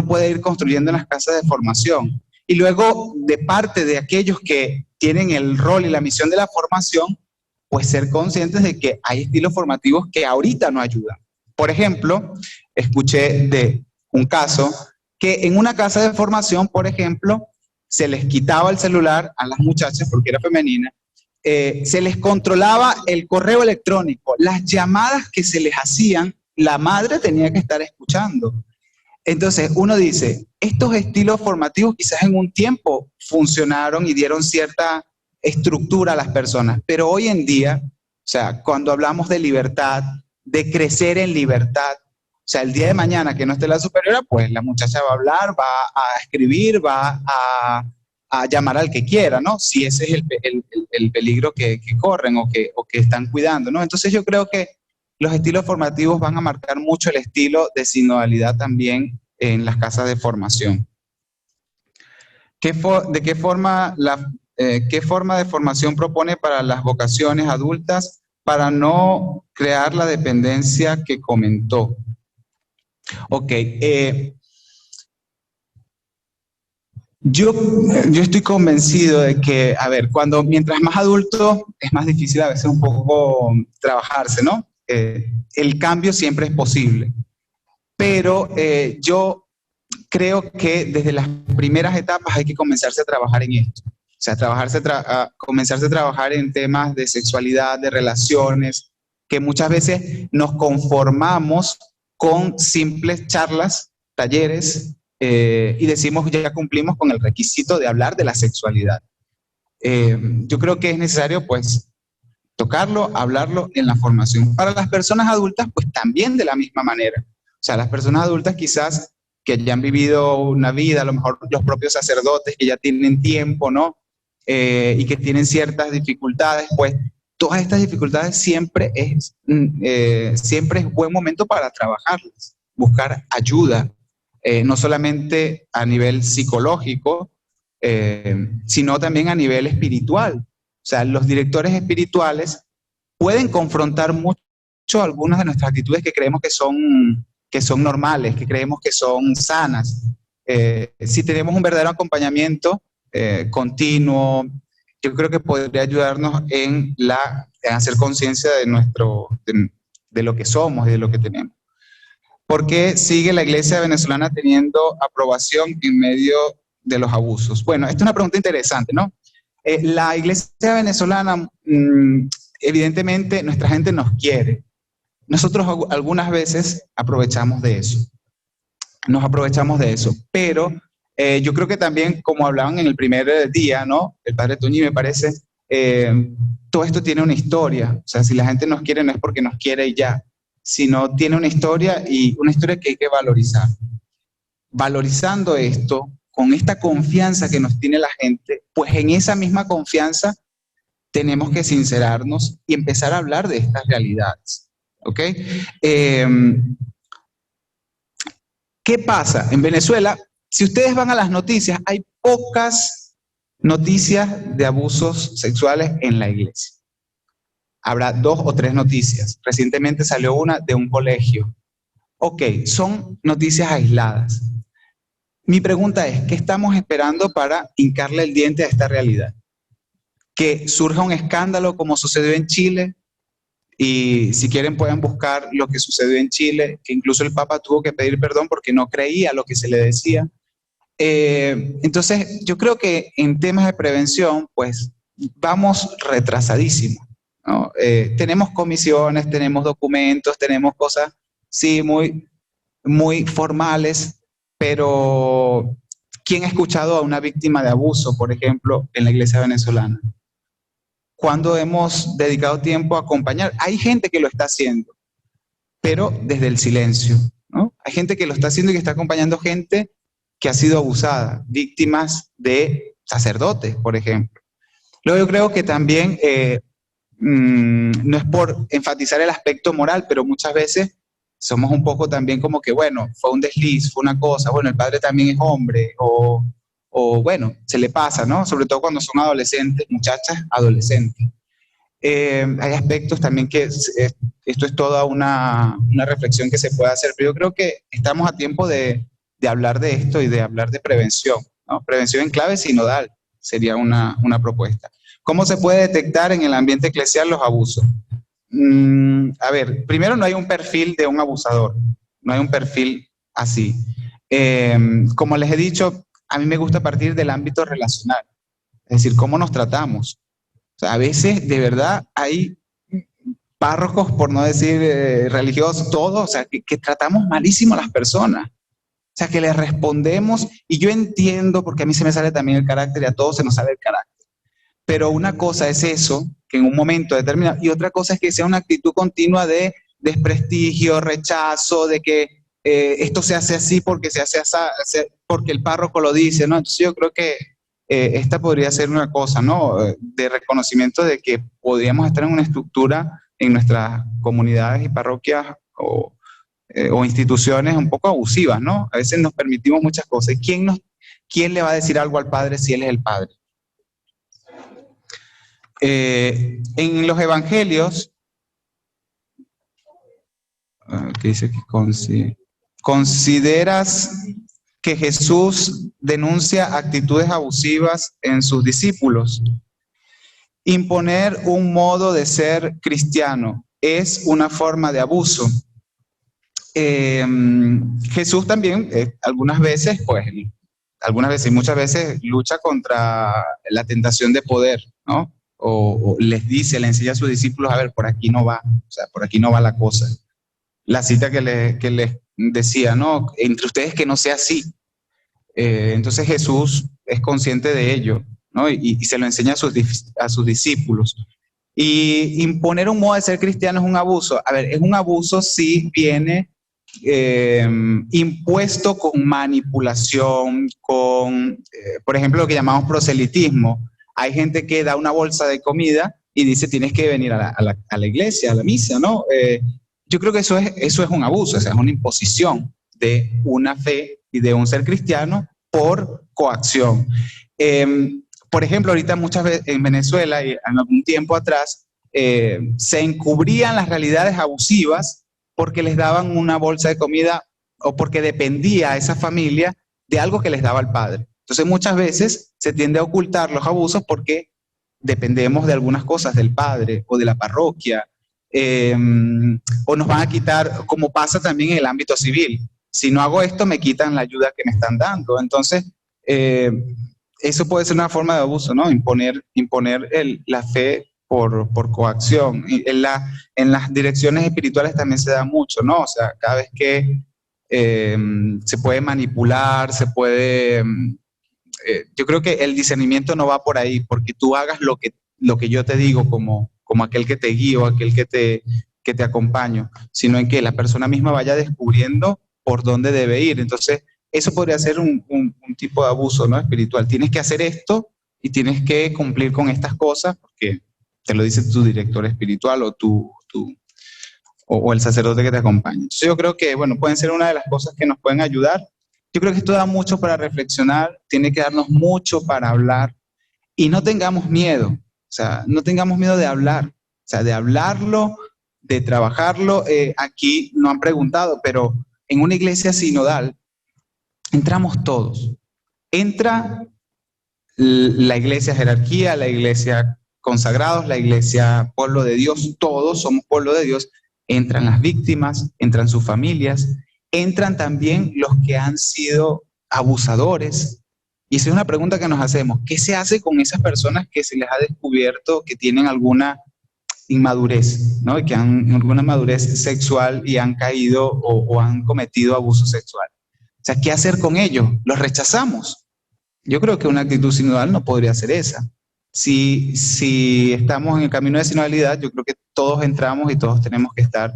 puede ir construyendo en las casas de formación. Y luego, de parte de aquellos que tienen el rol y la misión de la formación, pues ser conscientes de que hay estilos formativos que ahorita no ayudan. Por ejemplo, escuché de un caso que en una casa de formación, por ejemplo, se les quitaba el celular a las muchachas porque era femenina, se les controlaba el correo electrónico, las llamadas que se les hacían, la madre tenía que estar escuchando. Entonces uno dice, estos estilos formativos quizás en un tiempo funcionaron y dieron cierta estructura a las personas, pero hoy en día, o sea, cuando hablamos de libertad, de crecer en libertad, o sea, el día de mañana que no esté la superiora, pues la muchacha va a hablar, va a escribir, va a llamar al que quiera, ¿no? Si ese es el peligro que corren o que están cuidando, ¿no? Entonces yo creo que los estilos formativos van a marcar mucho el estilo de sinodalidad también en las casas de formación. ¿Qué forma de formación propone para las vocaciones adultas para no crear la dependencia que comentó? Ok. Yo estoy convencido de que, a ver, mientras más adulto es más difícil a veces un poco trabajarse, ¿no? El cambio siempre es posible, pero yo creo que desde las primeras etapas hay que comenzarse a trabajar en esto. O sea, comenzarse a trabajar en temas de sexualidad, de relaciones, que muchas veces nos conformamos con simples charlas, talleres, y decimos ya cumplimos con el requisito de hablar de la sexualidad. Yo creo que es necesario pues tocarlo, hablarlo en la formación. Para las personas adultas pues también de la misma manera. O sea, las personas adultas quizás que ya han vivido una vida, a lo mejor los propios sacerdotes que ya tienen tiempo, ¿no? Y que tienen ciertas dificultades, pues todas estas dificultades siempre es buen momento para trabajarlas, buscar ayuda. No solamente a nivel psicológico, sino también a nivel espiritual. O sea, los directores espirituales pueden confrontar mucho algunas de nuestras actitudes que creemos que son normales, que creemos que son sanas. Si tenemos un verdadero acompañamiento continuo, yo creo que podría ayudarnos en hacer conciencia de de lo que somos y de lo que tenemos. ¿Por qué sigue la iglesia venezolana teniendo aprobación en medio de los abusos? Bueno, esta es una pregunta interesante, ¿no? La iglesia venezolana, evidentemente, nuestra gente nos quiere. Nosotros algunas veces aprovechamos de eso. Nos aprovechamos de eso, pero yo creo que también, como hablaban en el primer día, ¿no? El padre Toñi, me parece, todo esto tiene una historia. O sea, si la gente nos quiere, no es porque nos quiere y ya, sino tiene una historia, y una historia que hay que valorizar. Valorizando esto, con esta confianza que nos tiene la gente, pues en esa misma confianza tenemos que sincerarnos y empezar a hablar de estas realidades. ¿Ok? ¿Qué pasa? En Venezuela, si ustedes van a las noticias, hay pocas noticias de abusos sexuales en la iglesia. Habrá 2 o 3 noticias. Recientemente salió una de un colegio. Ok, son noticias aisladas. Mi pregunta es, ¿qué estamos esperando para hincarle el diente a esta realidad? Que surja un escándalo como sucedió en Chile, y si quieren pueden buscar lo que sucedió en Chile, que incluso el Papa tuvo que pedir perdón porque no creía lo que se le decía. Entonces, yo creo que en temas de prevención, pues vamos retrasadísimos, ¿no? Tenemos comisiones, tenemos documentos, tenemos cosas, sí, muy formales, pero ¿quién ha escuchado a una víctima de abuso, por ejemplo, en la iglesia venezolana? ¿Cuándo hemos dedicado tiempo a acompañar? Hay gente que lo está haciendo, pero desde el silencio, ¿no? Hay gente que lo está haciendo y que está acompañando gente que ha sido abusada, víctimas de sacerdotes, por ejemplo. Luego yo creo que también, no es por enfatizar el aspecto moral, pero muchas veces somos un poco también como que, bueno, fue un desliz, fue una cosa, bueno, el padre también es hombre, o bueno, se le pasa, ¿no? Sobre todo cuando son adolescentes, muchachas adolescentes. Hay aspectos también que esto es toda una reflexión que se puede hacer, pero yo creo que estamos a tiempo de hablar de esto y de hablar de prevención, ¿no? Prevención en clave sinodal sería una propuesta. ¿Cómo se puede detectar en el ambiente eclesial los abusos? A ver, primero no hay un perfil de un abusador, no hay un perfil así. Como les he dicho, a mí me gusta partir del ámbito relacional, es decir, cómo nos tratamos. O sea, a veces, de verdad, hay párrocos, por no decir religiosos, todos, o sea, que tratamos malísimo a las personas. O sea, que les respondemos, y yo entiendo, porque a mí se me sale también el carácter, y a todos se nos sale el carácter. Pero una cosa es eso, que en un momento determinado, y otra cosa es que sea una actitud continua de desprestigio, rechazo, de que esto se hace así porque se hace así, porque el párroco lo dice, ¿no? Entonces yo creo que esta podría ser una cosa, ¿no? De reconocimiento de que podríamos estar en una estructura en nuestras comunidades y parroquias o instituciones un poco abusivas, ¿no? A veces nos permitimos muchas cosas. ¿Quién le va a decir algo al padre si él es el padre? En los evangelios, ¿qué dice que consideras que Jesús denuncia actitudes abusivas en sus discípulos? Imponer un modo de ser cristiano es una forma de abuso. Jesús también algunas veces y muchas veces lucha contra la tentación de poder, ¿no? O le enseña a sus discípulos, a ver, por aquí no va, o sea, por aquí no va la cosa. La cita que les decía, ¿no? Entre ustedes que no sea así. Entonces Jesús es consciente de ello, ¿no? Y se lo enseña a sus discípulos. Y imponer un modo de ser cristiano es un abuso. A ver, es un abuso si viene impuesto con manipulación, por ejemplo, lo que llamamos proselitismo. Hay gente que da una bolsa de comida y dice tienes que venir a la iglesia, a la misa, ¿no? Yo creo que eso es un abuso, o sea, es una imposición de una fe y de un ser cristiano por coacción. Por ejemplo, ahorita muchas veces en Venezuela y en algún tiempo atrás se encubrían las realidades abusivas porque les daban una bolsa de comida o porque dependía a esa familia de algo que les daba el padre. Entonces muchas veces se tiende a ocultar los abusos porque dependemos de algunas cosas del padre o de la parroquia. o nos van a quitar, como pasa también en el ámbito civil. Si no hago esto, me quitan la ayuda que me están dando. Entonces, eso puede ser una forma de abuso, ¿no? Imponer la fe por coacción. Y en las direcciones espirituales también se da mucho, ¿no? O sea, cada vez que se puede manipular, se puede... yo creo que el discernimiento no va por ahí, porque tú hagas lo que yo te digo como aquel que te guío, aquel que te acompaño, sino en que la persona misma vaya descubriendo por dónde debe ir. Entonces, eso podría ser un tipo de abuso, ¿no? Espiritual. Tienes que hacer esto y tienes que cumplir con estas cosas, porque te lo dice tu director espiritual o el sacerdote que te acompaña. Entonces, yo creo que, bueno, pueden ser una de las cosas que nos pueden ayudar. Yo creo que esto da mucho para reflexionar, tiene que darnos mucho para hablar y no tengamos miedo, o sea, no tengamos miedo de hablar, o sea, de hablarlo, de trabajarlo. Aquí no han preguntado, pero en una iglesia sinodal entramos todos. Entra la iglesia jerarquía, la iglesia consagrados, la iglesia pueblo de Dios, todos somos pueblo de Dios. Entran las víctimas, entran sus familias, entran también los que han sido abusadores. Y esa es una pregunta que nos hacemos. ¿Qué se hace con esas personas que se les ha descubierto que tienen alguna inmadurez, ¿no? Y que han alguna madurez sexual y han caído o han cometido abuso sexual? O sea, ¿qué hacer con ellos? ¿Los rechazamos? Yo creo que una actitud sinodal no podría ser esa. Si estamos en el camino de sinodalidad, yo creo que todos entramos y todos tenemos que estar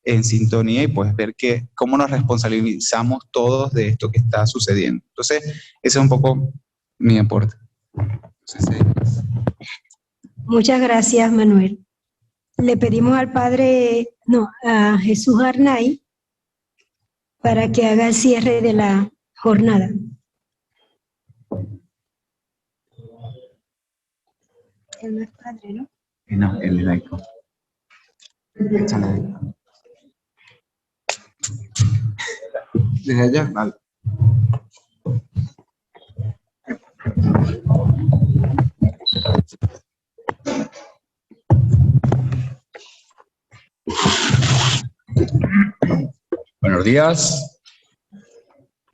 en sintonía y pues ver cómo nos responsabilizamos todos de esto que está sucediendo. Entonces, ese es un poco mi aporte. Muchas gracias, Manuel. Le pedimos a Jesús Arnay para que haga el cierre de la jornada. Él no es padre, ¿no? No, él es laico. Desde allá, vale. Buenos días.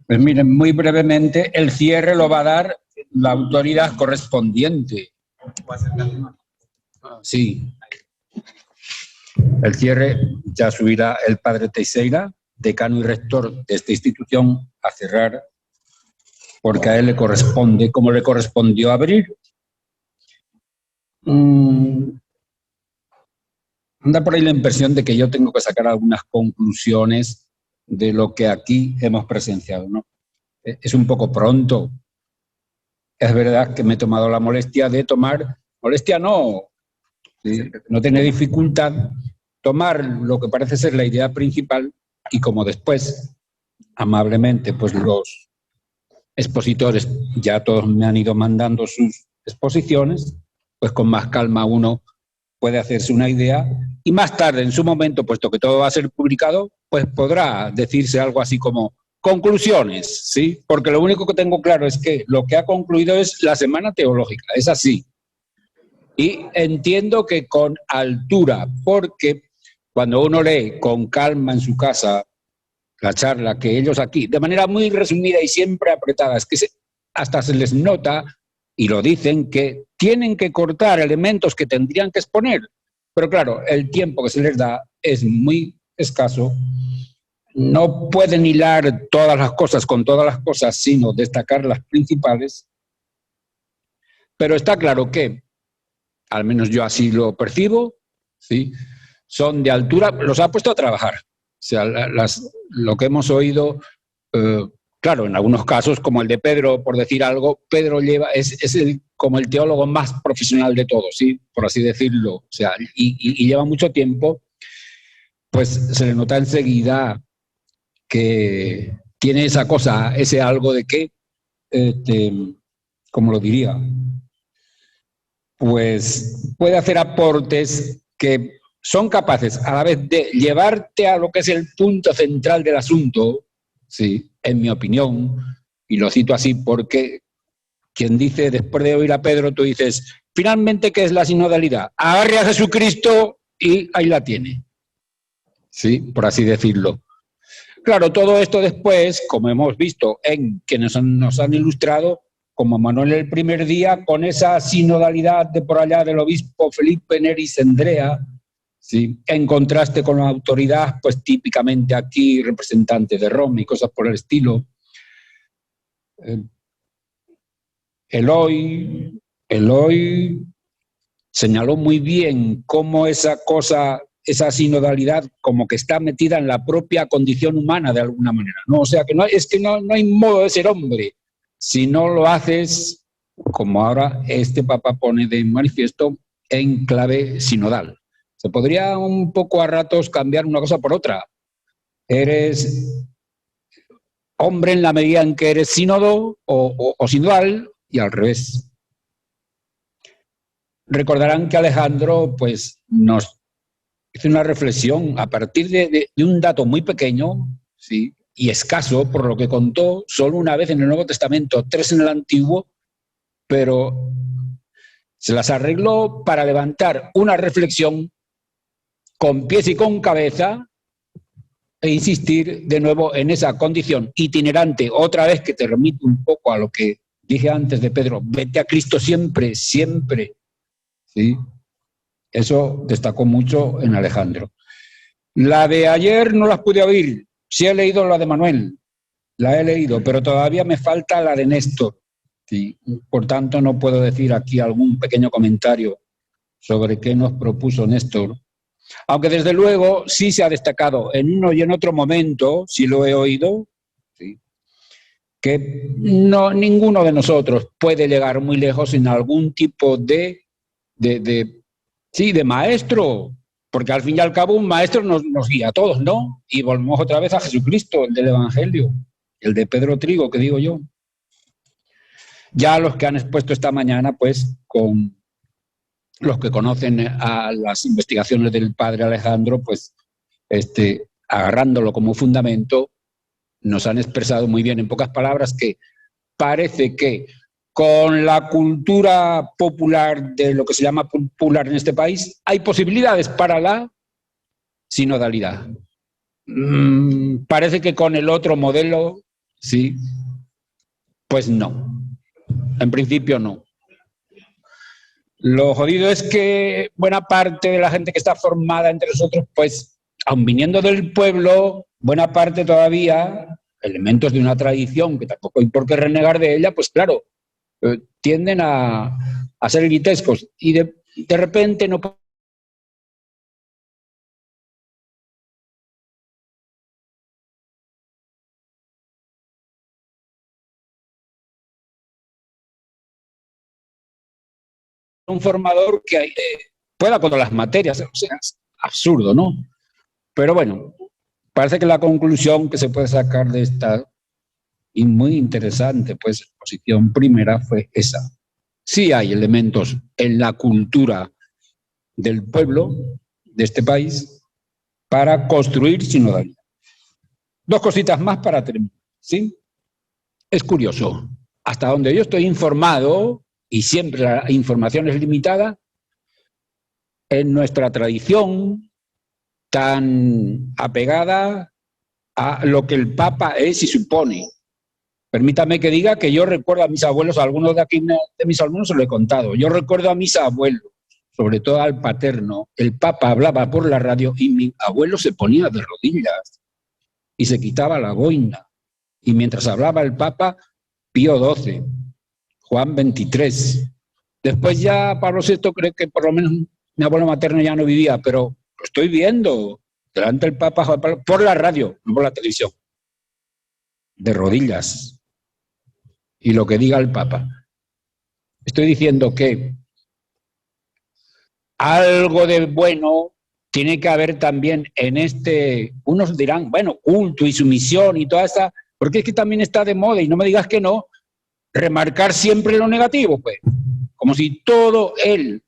Pues miren, muy brevemente, el cierre lo va a dar la autoridad correspondiente. Sí. El cierre ya subirá el padre Teixeira, decano y rector de esta institución, a cerrar, porque a él le corresponde, como le correspondió abrir. Da por ahí la impresión de que yo tengo que sacar algunas conclusiones de lo que aquí hemos presenciado, ¿no? Es un poco pronto. Es verdad que me he tomado la molestia de tomar, molestia no, ¿sí? No tiene dificultad tomar lo que parece ser la idea principal y como después, amablemente, pues los expositores ya todos me han ido mandando sus exposiciones, pues con más calma uno puede hacerse una idea y más tarde, en su momento, puesto que todo va a ser publicado, pues podrá decirse algo así como conclusiones, ¿sí? Porque lo único que tengo claro es que lo que ha concluido es la Semana Teológica, es así. Y entiendo que con altura, porque cuando uno lee con calma en su casa la charla que ellos aquí, de manera muy resumida y siempre apretada, es que hasta se les nota, y lo dicen, que tienen que cortar elementos que tendrían que exponer. Pero claro, el tiempo que se les da es muy escaso. No pueden hilar todas las cosas con todas las cosas, sino destacar las principales. Pero está claro que, al menos yo así lo percibo, ¿sí? Son de altura, los ha puesto a trabajar. O sea, lo que hemos oído, claro, en algunos casos, como el de Pedro, por decir algo, Pedro es como el teólogo más profesional de todos, ¿sí? Por así decirlo. O sea, y lleva mucho tiempo, pues se le nota enseguida que tiene esa cosa, ese algo de que, ¿cómo lo diría? Pues puede hacer aportes que son capaces a la vez de llevarte a lo que es el punto central del asunto, sí, en mi opinión, y lo cito así porque quien dice, después de oír a Pedro, tú dices, finalmente, ¿qué es la sinodalidad? Agarre a Jesucristo y ahí la tiene, ¿sí? Por así decirlo. Claro, todo esto después, como hemos visto en quienes nos han ilustrado, como Manuel el primer día, con esa sinodalidad de por allá del obispo Felipe Neris Andrea, ¿sí? En contraste con la autoridad, pues típicamente aquí representante de Roma y cosas por el estilo. Eloy señaló muy bien cómo esa cosa, esa sinodalidad, como que está metida en la propia condición humana de alguna manera, ¿no? O sea, que no hay modo de ser hombre si no lo haces, como ahora este Papa pone de manifiesto, en clave sinodal. Se podría un poco a ratos cambiar una cosa por otra. Eres hombre en la medida en que eres sínodo o sinodal, y al revés. Recordarán que Alejandro pues, nos hizo una reflexión a partir de un dato muy pequeño, ¿sí? Y escaso, por lo que contó, solo una vez en el Nuevo Testamento, 3 en el Antiguo, pero se las arregló para levantar una reflexión con pies y con cabeza e insistir de nuevo en esa condición itinerante, otra vez que te remito un poco a lo que dije antes de Pedro, vete a Cristo siempre, siempre, ¿sí? Eso destacó mucho en Alejandro. La de ayer no las pude oír, sí he leído la de Manuel, la he leído, pero todavía me falta la de Néstor, ¿sí? Por tanto no puedo decir aquí algún pequeño comentario sobre qué nos propuso Néstor, aunque desde luego sí se ha destacado en uno y en otro momento, sí lo he oído, ¿sí? Que no, ninguno de nosotros puede llegar muy lejos sin algún tipo de maestro, porque al fin y al cabo un maestro nos guía a todos, ¿no? Y volvemos otra vez a Jesucristo, el del Evangelio, el de Pedro Trigo, que digo yo. Ya los que han expuesto esta mañana, pues, con los que conocen a las investigaciones del padre Alejandro, pues, agarrándolo como fundamento, nos han expresado muy bien, en pocas palabras, que parece que con la cultura popular, de lo que se llama popular en este país, hay posibilidades para la sinodalidad. Parece que con el otro modelo, sí, pues no. En principio no. Lo jodido es que buena parte de la gente que está formada entre nosotros, pues, aun viniendo del pueblo, buena parte todavía, elementos de una tradición que tampoco hay por qué renegar de ella, pues claro, tienden a ser elitescos y de repente no un formador que pueda con las materias, o sea, es absurdo, ¿no? Pero bueno, parece que la conclusión que se puede sacar de esta y muy interesante pues exposición primera fue esa. Sí hay elementos en la cultura del pueblo de este país para construir sinodalidad. 2 cositas más para terminar, ¿sí? Es curioso, hasta donde yo estoy informado, y siempre la información es limitada, en nuestra tradición tan apegada a lo que el Papa es y supone. Permítame que diga que yo recuerdo a mis abuelos, a algunos de aquí de mis alumnos se lo he contado, yo recuerdo a mis abuelos, sobre todo al paterno, el Papa hablaba por la radio y mi abuelo se ponía de rodillas y se quitaba la boina. Y mientras hablaba el Papa, Pío XII, Juan XXIII. Después ya Pablo VI, creo que por lo menos mi abuelo materno ya no vivía, pero lo estoy viendo delante del Papa por la radio, no por la televisión, de rodillas. Y lo que diga el Papa. Estoy diciendo que algo de bueno tiene que haber también en unos dirán, bueno, culto y sumisión y toda esa, porque es que también está de moda, y no me digas que no, remarcar siempre lo negativo, pues, como si todo el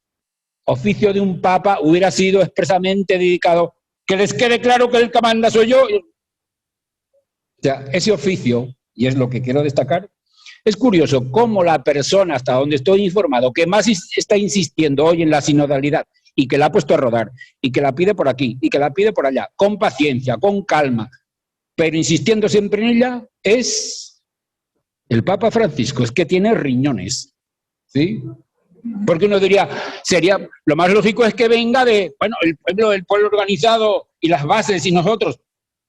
oficio de un papa hubiera sido expresamente dedicado, que les quede claro que el que manda soy yo. O sea, ese oficio, y es lo que quiero destacar, es curioso cómo la persona, hasta donde estoy informado, que más está insistiendo hoy en la sinodalidad y que la ha puesto a rodar, y que la pide por aquí, y que la pide por allá, con paciencia, con calma, pero insistiendo siempre en ella, es el Papa Francisco, es que tiene riñones, ¿sí? Porque uno diría, sería, lo más lógico es que venga de, bueno, el pueblo organizado y las bases y nosotros.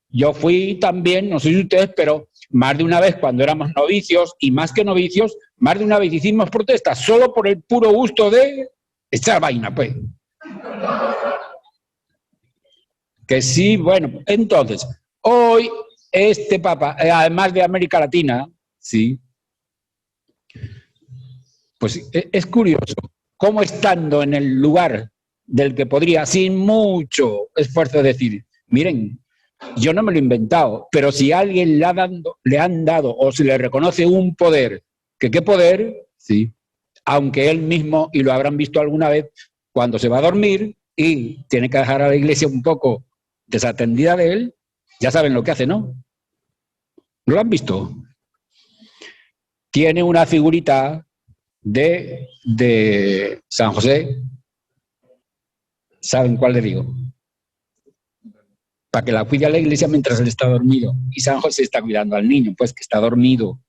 Yo fui también, no sé si ustedes, pero más de una vez cuando éramos novicios, y más que novicios, más de una vez hicimos protestas, solo por el puro gusto de echar vaina, pues. Que sí, bueno, entonces, hoy este Papa, además de América Latina, sí, pues es curioso cómo estando en el lugar del que podría, sin mucho esfuerzo, decir, miren, yo no me lo he inventado, pero si a alguien le han dado o se le reconoce un poder, ¿qué poder? Sí, aunque él mismo, y lo habrán visto alguna vez, cuando se va a dormir y tiene que dejar a la iglesia un poco desatendida de él, ya saben lo que hace, ¿no? ¿No lo han visto? Tiene una figurita de San José. ¿Saben cuál le digo? Para que la cuide a la iglesia mientras él está dormido. Y San José está cuidando al niño, pues que está dormido.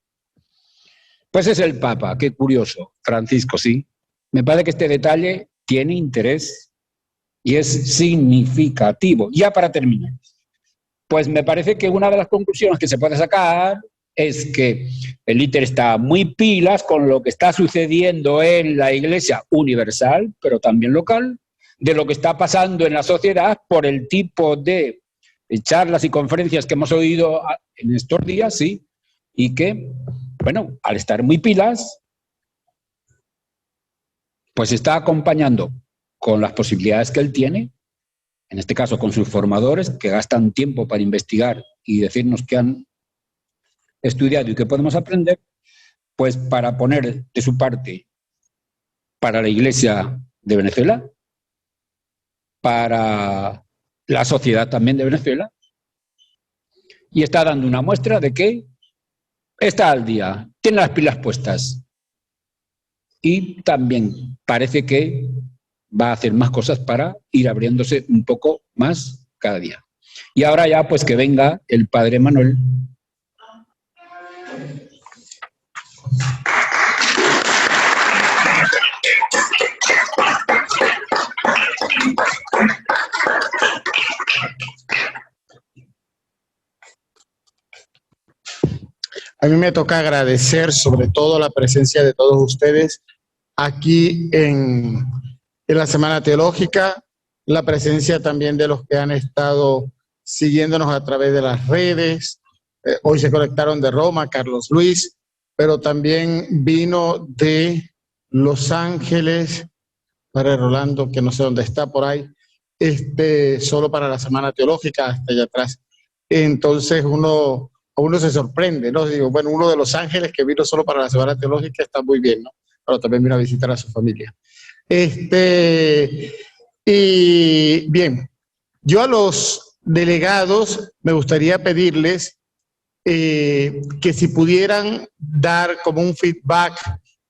Pues es el Papa, qué curioso, Francisco, sí. Me parece que este detalle tiene interés y es significativo. Ya para terminar, pues me parece que una de las conclusiones que se puede sacar es que el ITER está muy pilas con lo que está sucediendo en la Iglesia universal, pero también local, de lo que está pasando en la sociedad por el tipo de charlas y conferencias que hemos oído en estos días, sí, y que, bueno, al estar muy pilas, pues está acompañando con las posibilidades que él tiene, en este caso con sus formadores, que gastan tiempo para investigar y decirnos qué han estudiado y qué podemos aprender, pues para poner de su parte para la Iglesia de Venezuela, para la sociedad también de Venezuela, y está dando una muestra de que está al día, tiene las pilas puestas, y también parece que va a hacer más cosas para ir abriéndose un poco más cada día. Y ahora ya pues que venga el Padre Manuel. A mí me toca agradecer sobre todo la presencia de todos ustedes aquí en la Semana Teológica, la presencia también de los que han estado siguiéndonos a través de las redes. Hoy se conectaron de Roma, Carlos Luis, pero también vino de Los Ángeles, Padre Rolando, que no sé dónde está por ahí, solo para la Semana Teológica, hasta allá atrás. Entonces uno se sorprende, ¿no? Digo, bueno, uno de Los Ángeles que vino solo para la Semana Teológica está muy bien, ¿no? Pero también vino a visitar a su familia. Y bien, yo a los delegados me gustaría pedirles que si pudieran dar como un feedback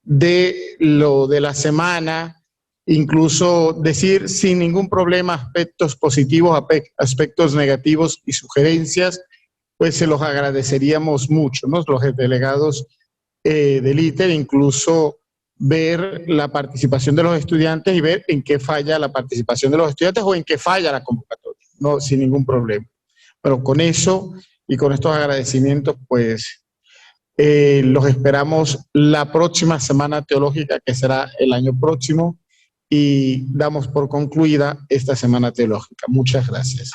de lo de la semana, incluso decir sin ningún problema aspectos positivos, aspectos negativos y sugerencias, pues se los agradeceríamos mucho, ¿no? Los delegados del ITER, incluso ver la participación de los estudiantes y ver en qué falla la participación de los estudiantes o en qué falla la convocatoria, no, sin ningún problema. Pero con eso y con estos agradecimientos, pues los esperamos la próxima Semana Teológica, que será el año próximo, y damos por concluida esta Semana Teológica. Muchas gracias.